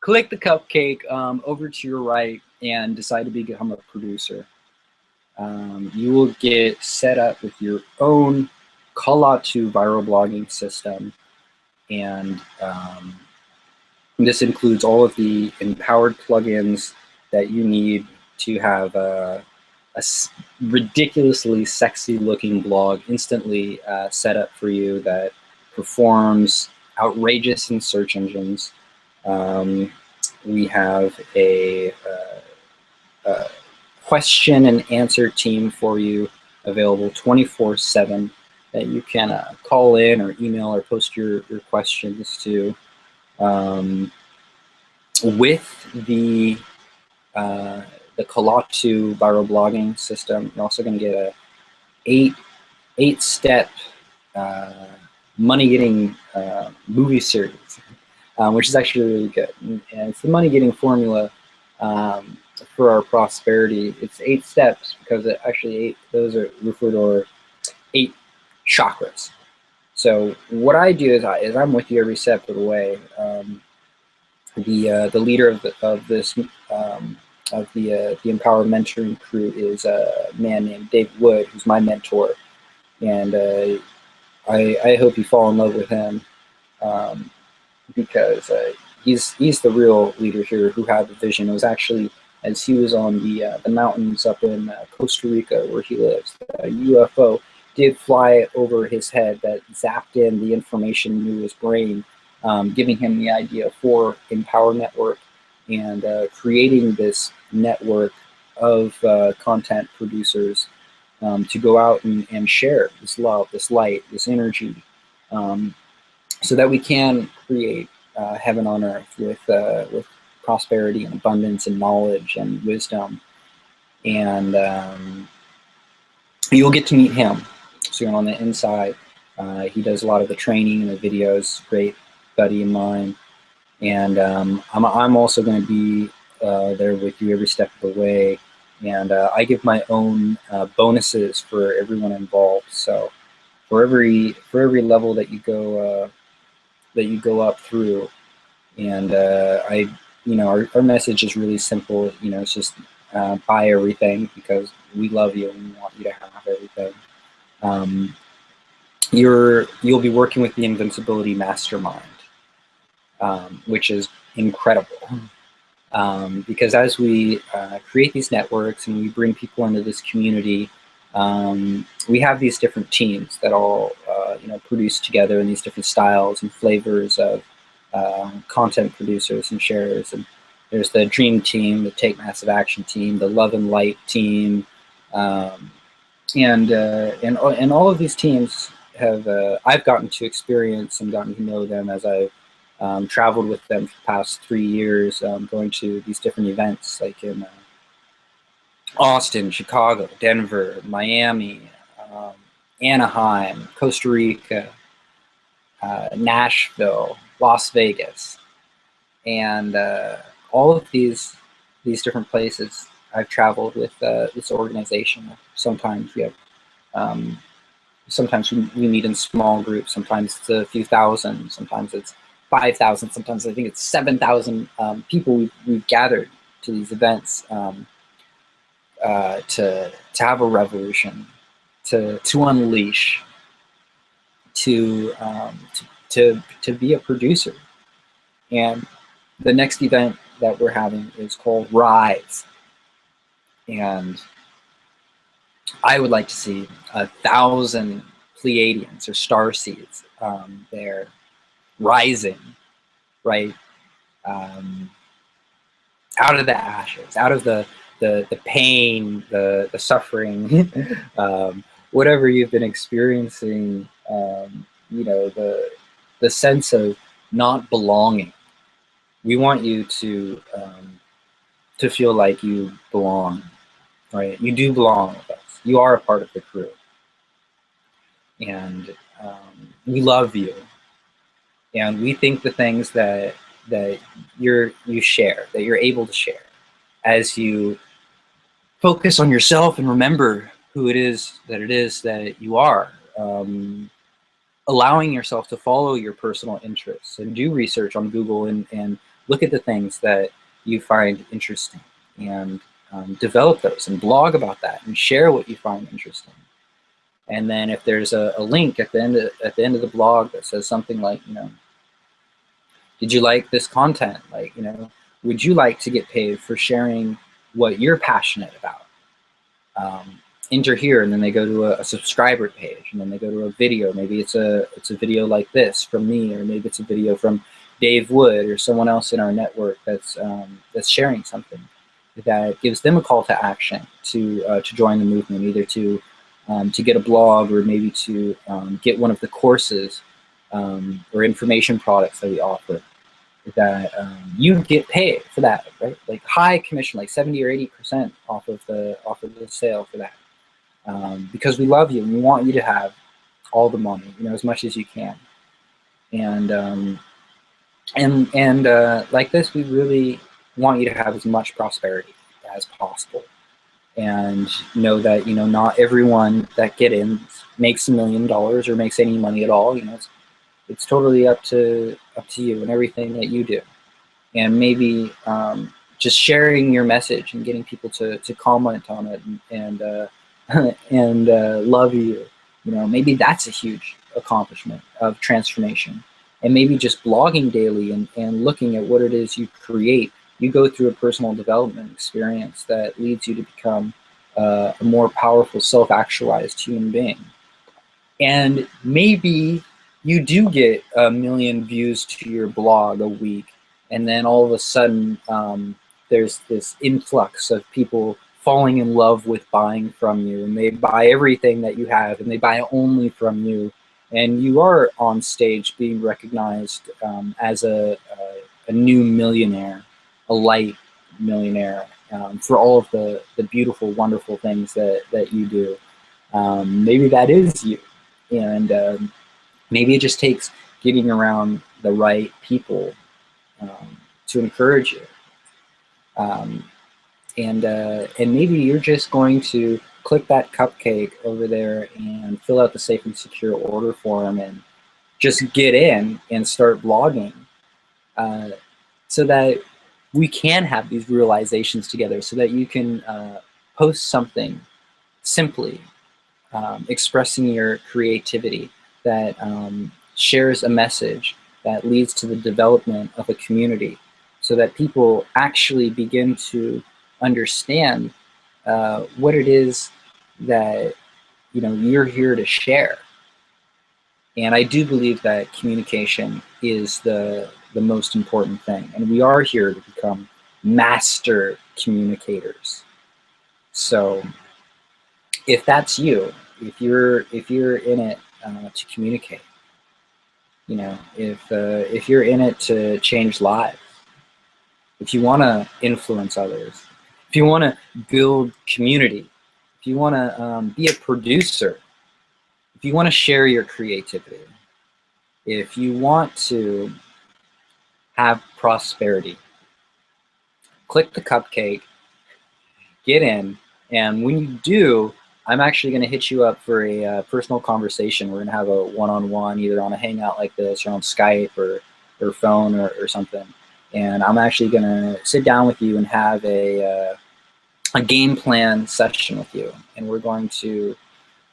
A: Click the cupcake over to your right and decide to become a producer. You will get set up with your own call-out-to viral blogging system, and this includes all of the empowered plugins that you need to have a ridiculously sexy-looking blog instantly set up for you that performs outrageous in search engines. We have a question and answer team for you available 24/7 that you can call in or email or post your questions to. With the Kalatu viral blogging system, you're also going to get a eight-step money-getting movie series, which is actually really good. And it's the money-getting formula for our prosperity. It's 8 steps because it actually those are referred to 8 chakras. So what I do is I'm with you every step of the way. The leader of the Empower Mentoring crew is a man named Dave Wood, who's my mentor, and I hope you fall in love with him, because he's the real leader here who had the vision. It was actually as he was on the mountains up in Costa Rica where he lives, a UFO did fly over his head that zapped in the information into his brain, giving him the idea for Empower Network, and creating this network of content producers to go out and share this love, this light, this energy, so that we can create heaven on earth with prosperity and abundance and knowledge and wisdom. And you'll get to meet him. So you're on the inside. He does a lot of the training and the videos. Great buddy of mine. And I'm also going to be there with you every step of the way. And I give my own bonuses for everyone involved. So for every level that you go up through, and our message is really simple. It's just buy everything because we love you and we want you to have everything. Um, you'll be working with the Invincibility Mastermind, which is incredible. Because as we create these networks and we bring people into this community, we have these different teams that all produce together in these different styles and flavors of content producers and sharers. And there's the Dream Team, the Take Massive Action Team, the Love and Light Team, and all of these teams have I've gotten to experience and gotten to know them as I've traveled with them for the past 3 years, going to these different events like in Austin, Chicago, Denver, Miami, Anaheim, Costa Rica, Nashville, Las Vegas, and all of these different places I've traveled with this organization. Sometimes we have sometimes we meet in small groups. Sometimes it's a few thousand. Sometimes it's 5,000. Sometimes I think it's 7,000 people we've gathered to these events to have a revolution, to unleash, to be a producer. And the next event that we're having is called Rise, and I would like to see 1,000 Pleiadians or star seeds there rising, right, out of the ashes, out of the pain, the suffering, whatever you've been experiencing, the sense of not belonging. We want you to feel like you belong, right? You do belong with us. You are a part of the crew, and we love you. And we think the things that you share, that you're able to share, as you focus on yourself and remember who it is that you are, allowing yourself to follow your personal interests and do research on Google and look at the things that you find interesting, and develop those and blog about that and share what you find interesting. And then if there's a link at the end of the blog that says something like, did you like this content? Like, would you like to get paid for sharing what you're passionate about? Enter here, and then they go to a subscriber page, and then they go to a video. Maybe it's a video like this from me, or maybe it's a video from Dave Wood or someone else in our network that's sharing something that gives them a call to action to join the movement, either to get a blog, or maybe to get one of the courses or information products that we offer, that you get paid for that, right? Like high commission, like 70 or 80% off of the sale for that, because we love you and we want you to have all the money, as much as you can. And like this, we really want you to have as much prosperity as possible. And know that not everyone that get in makes $1 million or makes any money at all. It's totally up to you and everything that you do. And maybe just sharing your message and getting people to comment on it and love you. Maybe that's a huge accomplishment of transformation. And maybe just blogging daily and looking at what it is you create. You go through a personal development experience that leads you to become a more powerful, self-actualized human being. And maybe you do get 1 million views to your blog a week, and then all of a sudden there's this influx of people falling in love with buying from you, and they buy everything that you have, and they buy only from you, and you are on stage being recognized as a new millionaire, a light millionaire, for all of the beautiful, wonderful things that you do. Maybe that is you, and maybe it just takes getting around the right people to encourage you. And maybe you're just going to click that cupcake over there and fill out the safe and secure order form and just get in and start blogging, so that we can have these realizations together, so that you can post something simply
B: expressing your creativity, that shares a message that leads to the development of a community, so that people actually begin to understand what it is that you're here to share. And I do believe that communication is the most important thing, and we are here to become master communicators. So if that's you, if you're in it to communicate, if you're in it to change lives, if you want to influence others, if you want to build community, if you want to be a producer, if you want to share your creativity, if you want to have prosperity, click the cupcake, get in, and when you do, I'm actually going to hit you up for a personal conversation. We're going to have a one-on-one, either on a hangout like this or on Skype or phone or something. And I'm actually going to sit down with you and have a game plan session with you. And we're going to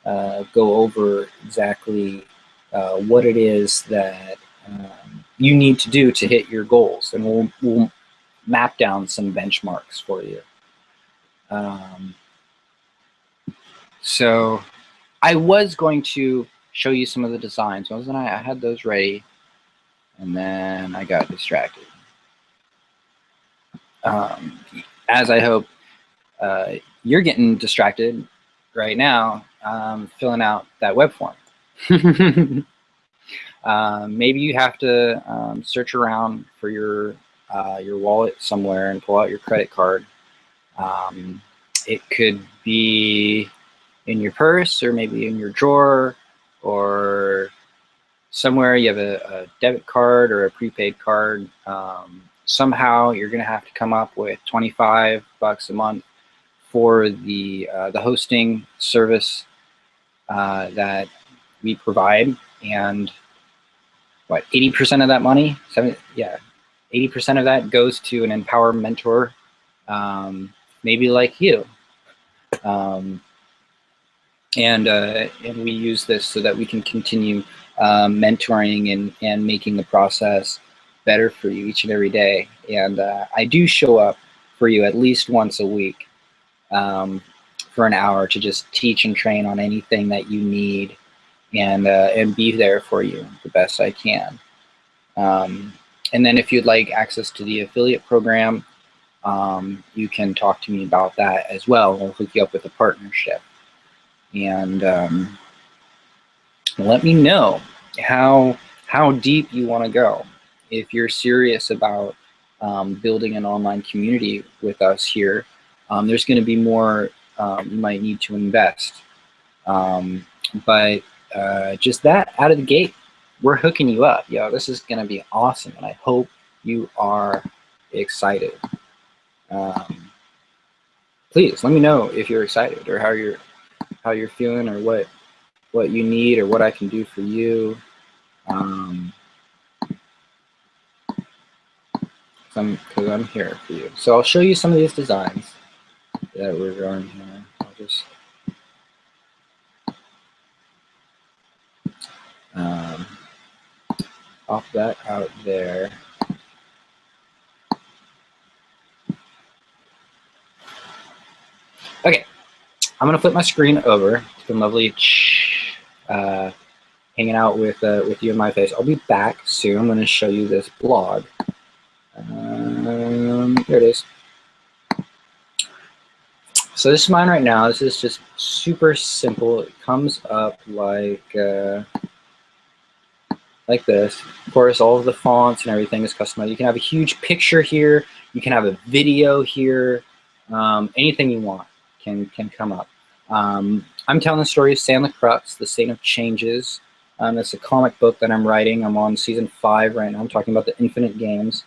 B: go over exactly what it is that you need to do to hit your goals. And we'll map down some benchmarks for you. So I was going to show you some of the designs, wasn't I? I had those ready, and then I got distracted. As I hope you're getting distracted right now, filling out that web form. Maybe you have to search around for your wallet somewhere and pull out your credit card. It could be in your purse, or maybe in your drawer, or somewhere you have a debit card or a prepaid card. Somehow you're going to have to come up with $25 a month for the hosting service that we provide. And what, 80% of that money? 80% of that goes to an Empower mentor, maybe like you. And we use this so that we can continue mentoring and making the process better for you each and every day. And I do show up for you at least once a week for an hour to just teach and train on anything that you need, and be there for you the best I can. And then if you'd like access to the affiliate program, you can talk to me about that as well. We'll hook you up with a partnership. And let me know how deep you want to go. If you're serious about building an online community with us here, there's going to be more you might need to invest. But just that out of the gate, we're hooking you up. Yo, this is going to be awesome, and I hope you are excited. Please let me know if you're excited, or how you're feeling, or what you need, or what I can do for you. Because I'm here for you. So I'll show you some of these designs that we're going here. I'll just off that out there. Okay, I'm gonna flip my screen over. It's been lovely hanging out with you in my face. I'll be back soon. I'm gonna show you this blog. Here it is. So this is mine right now. This is just super simple. It comes up like this. Of course, all of the fonts and everything is customized. You can have a huge picture here. You can have a video here. Anything you want can come up. I'm telling the story of Stan the Crux, the Saint of Changes. It's a comic book that I'm writing. I'm on season 5 right now. I'm talking about the infinite games.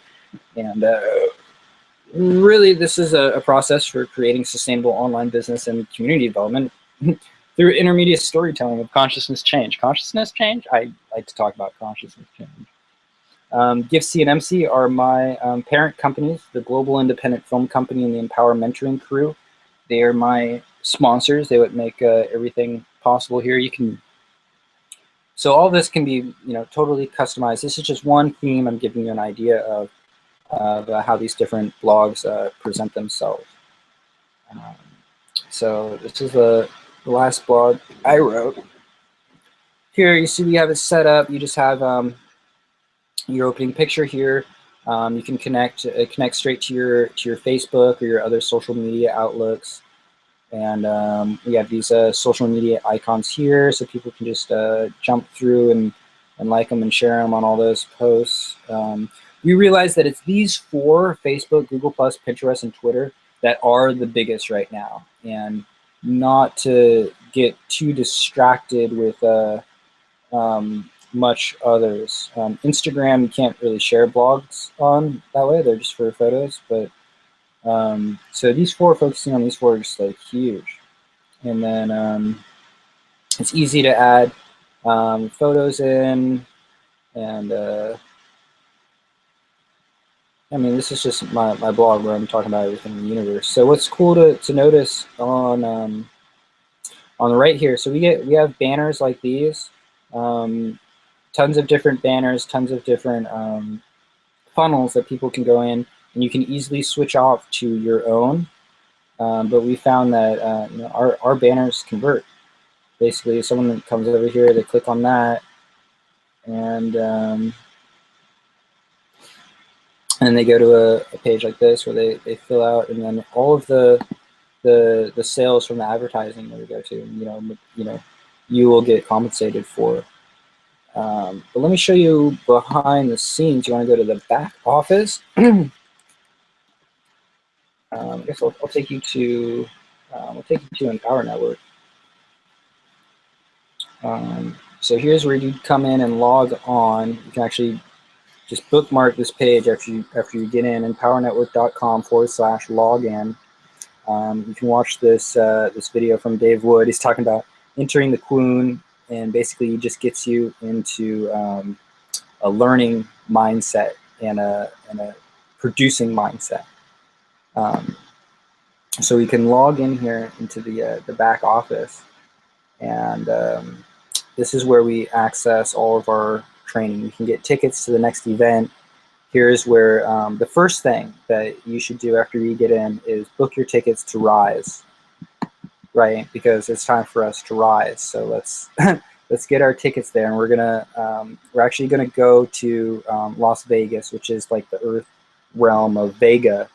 B: And really, this is a process for creating sustainable online business and community development through intermediate storytelling of consciousness change. Consciousness change? I like to talk about consciousness change. GIFC and MC are my parent companies, the Global Independent Film Company and the Empower Mentoring Crew. They are my sponsors. They would make everything possible here. You can, so all this can be, totally customized. This is just one theme. I'm giving you an idea of how these different blogs present themselves. So this is the last blog I wrote. Here you see we have it set up. You just have your opening picture here. You can connect straight to your Facebook or your other social media outlooks. And we have these social media icons here, so people can just jump through and like them and share them on all those posts. We realize that it's these four, Facebook, Google+, Pinterest, and Twitter, that are the biggest right now. And not to get too distracted with much others. Instagram, you can't really share blogs on that way. They're just for photos. But so these four, focusing on these four, are just like huge. And then it's easy to add photos in, and I mean, this is just my blog where I'm talking about everything in the universe. So what's cool to notice on the right here, so we have banners like these, tons of different banners, tons of different funnels that people can go in, and you can easily switch off to your own. But we found that our banners convert. Basically, if someone comes over here, they click on that, and they go to a page like this where they fill out, and then all of the sales from the advertising that we go to, you will get compensated for. But let me show you behind the scenes. You want to go to the back office. I guess I'll take you to Empower Network. So here's where you come in and log on. You can actually just bookmark this page after you get in, empowernetwork.com/login. You can watch this video from Dave Wood. He's talking about entering the Quoon, and basically it just gets you into a learning mindset and a producing mindset. So we can log in here into the back office, and this is where we access all of our training. You can get tickets to the next event. Here's where the first thing that you should do after you get in is book your tickets to Rise, right? Because it's time for us to rise. So let's let's get our tickets there, and we're actually gonna go to Las Vegas, which is like the Earth realm of Vega,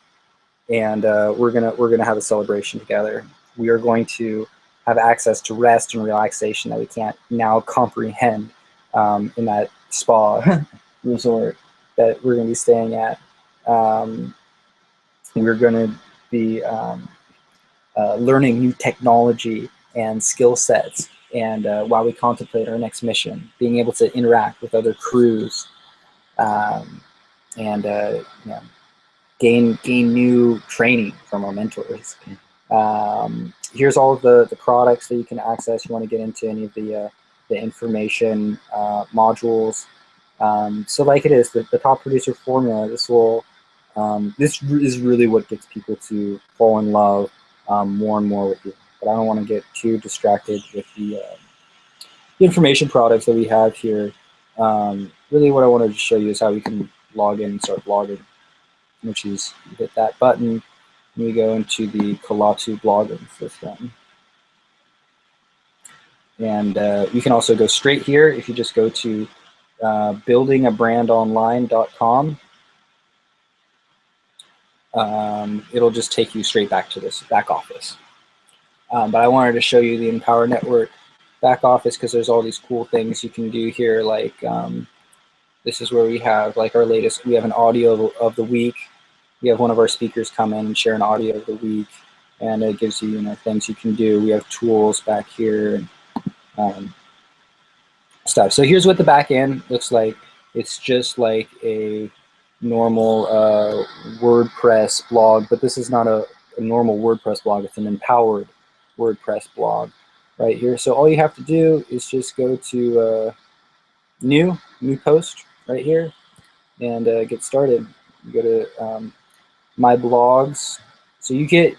B: and we're gonna have a celebration together. We are going to have access to rest and relaxation that we can't now comprehend in that spa resort that we're going to be staying at. We're going to be learning new technology and skill sets, and while we contemplate our next mission, being able to interact with other crews, and gain new training from our mentors. Here's all of the products that you can access. You want to get into any of the information modules. So like it is, the top producer formula, this is really what gets people to fall in love more and more with you. But I don't want to get too distracted with the information products that we have here. Really what I wanted to show you is how we can log in and start blogging, which is you hit that button, and we go into the Kalatu blogging system. And you can also go straight here if you just go to buildingabrandonline.com. It'll just take you straight back to this back office. But I wanted to show you the Empower Network back office because there's all these cool things you can do here. Like this is where we have like our latest. We have an audio of the week. We have one of our speakers come in and share an audio of the week, and it gives you things you can do. We have tools back here and stuff. So here's what the back end looks like. It's just like a normal WordPress blog, but this is not a normal WordPress blog. It's an empowered WordPress blog right here. So all you have to do is just go to new post right here and get started. You go to my blogs. So you get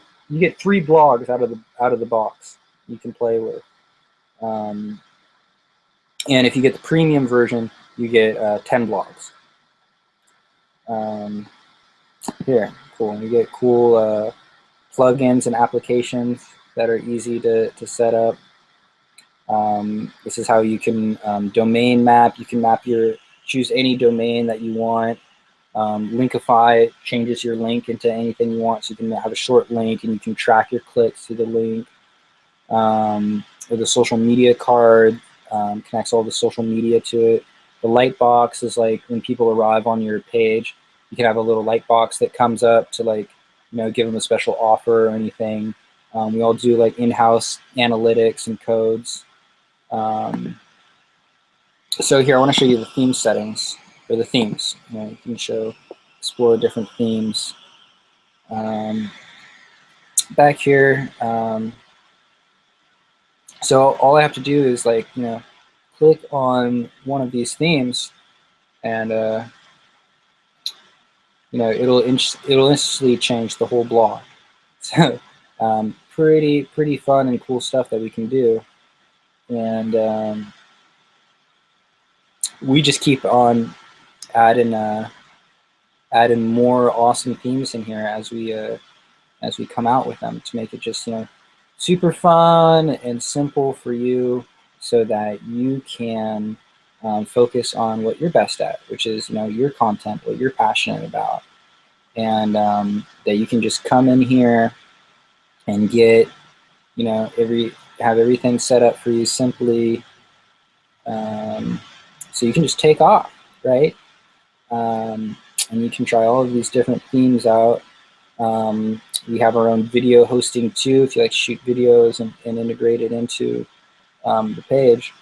B: 3 blogs out of the box you can play with. And if you get the premium version, you get 10 blogs. Here, cool. You get cool plugins and applications that are easy to set up. This is how you can domain map. You can choose any domain that you want. Linkify changes your link into anything you want, so you can have a short link and you can track your clicks to the link. Or the social media card connects all the social media to it. The light box is like when people arrive on your page, you can have a little light box that comes up to, like, you know, give them a special offer or anything. We all do like in-house analytics and codes. So here I want to show you the theme settings, or the themes. You know, you can explore different themes. Back here, so all I have to do is, like, you know, click on one of these themes, and you know, it'll instantly change the whole blog. So pretty fun and cool stuff that we can do, and we just keep on adding more awesome themes in here as we come out with them, to make it just, you know, super fun and simple for you, so that you can focus on what you're best at, which is, you know, your content, what you're passionate about, and that you can just come in here and get, you know, have everything set up for you simply, so you can just take off, right? And you can try all of these different themes out. We have our own video hosting too, if you like to shoot videos and integrate it into the page.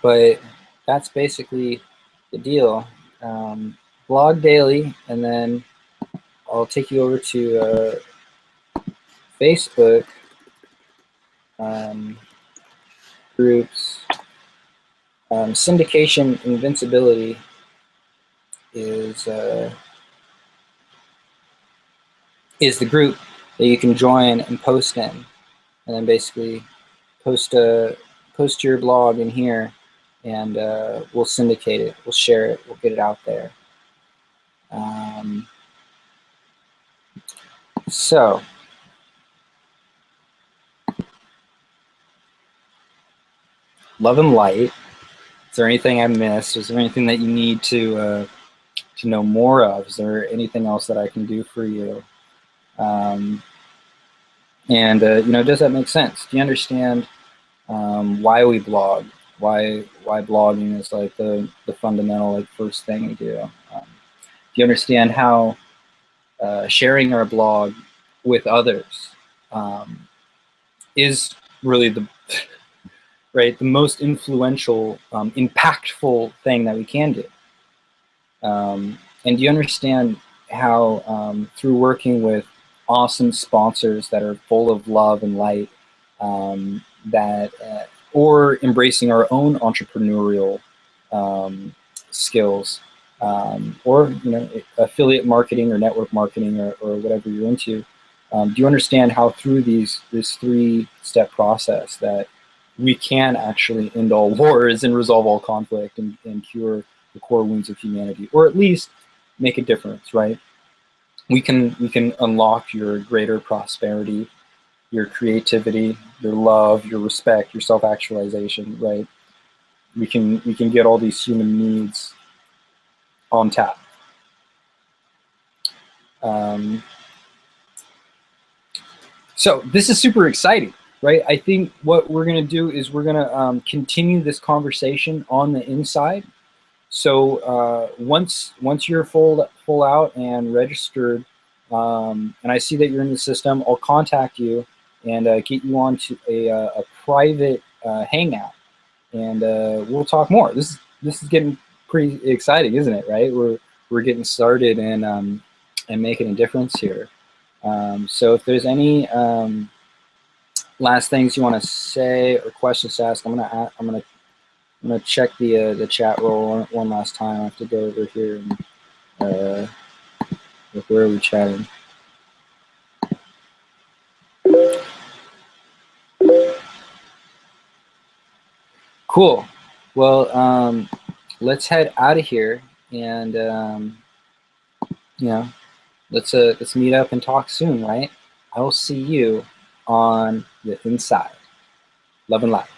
B: But that's basically the deal. Blog daily, and then I'll take you over to Facebook groups. Syndication Invincibility is the group that you can join and post in, and then basically post your blog in here, and we'll syndicate it, we'll share it, we'll get it out there. So love and light. Is there anything I missed? Is there anything that you need to know more of? Is there anything else that I can do for you? And you know, does that make sense? Do you understand why we blog? Why blogging is like the fundamental, like, first thing we do? Do you understand how sharing our blog with others is really the right, the most influential, impactful thing that we can do? And do you understand how through working with awesome sponsors that are full of love and light, or embracing our own entrepreneurial skills, or, you know, affiliate marketing or network marketing, or whatever you're into, do you understand how through this 3-step process that we can actually end all wars and resolve all conflict and cure the core wounds of humanity, or at least make a difference, right? We can unlock your greater prosperity, your creativity, your love, your respect, your self-actualization, right? We can get all these human needs on tap. So this is super exciting, right? I think what we're going to do is we're going to continue this conversation on the inside. So once you're full out and registered, and I see that you're in the system, I'll contact you and get you onto a private hangout, and we'll talk more. This is getting pretty exciting, isn't it? Right? We're getting started and making a difference here. So if there's any last things you want to say or questions to ask, I'm gonna check the chat roll one last time. I have to go over here and where are we chatting? Cool. Well, let's head out of here, and you know, let's meet up and talk soon, right? I will see you on the inside. Love and light.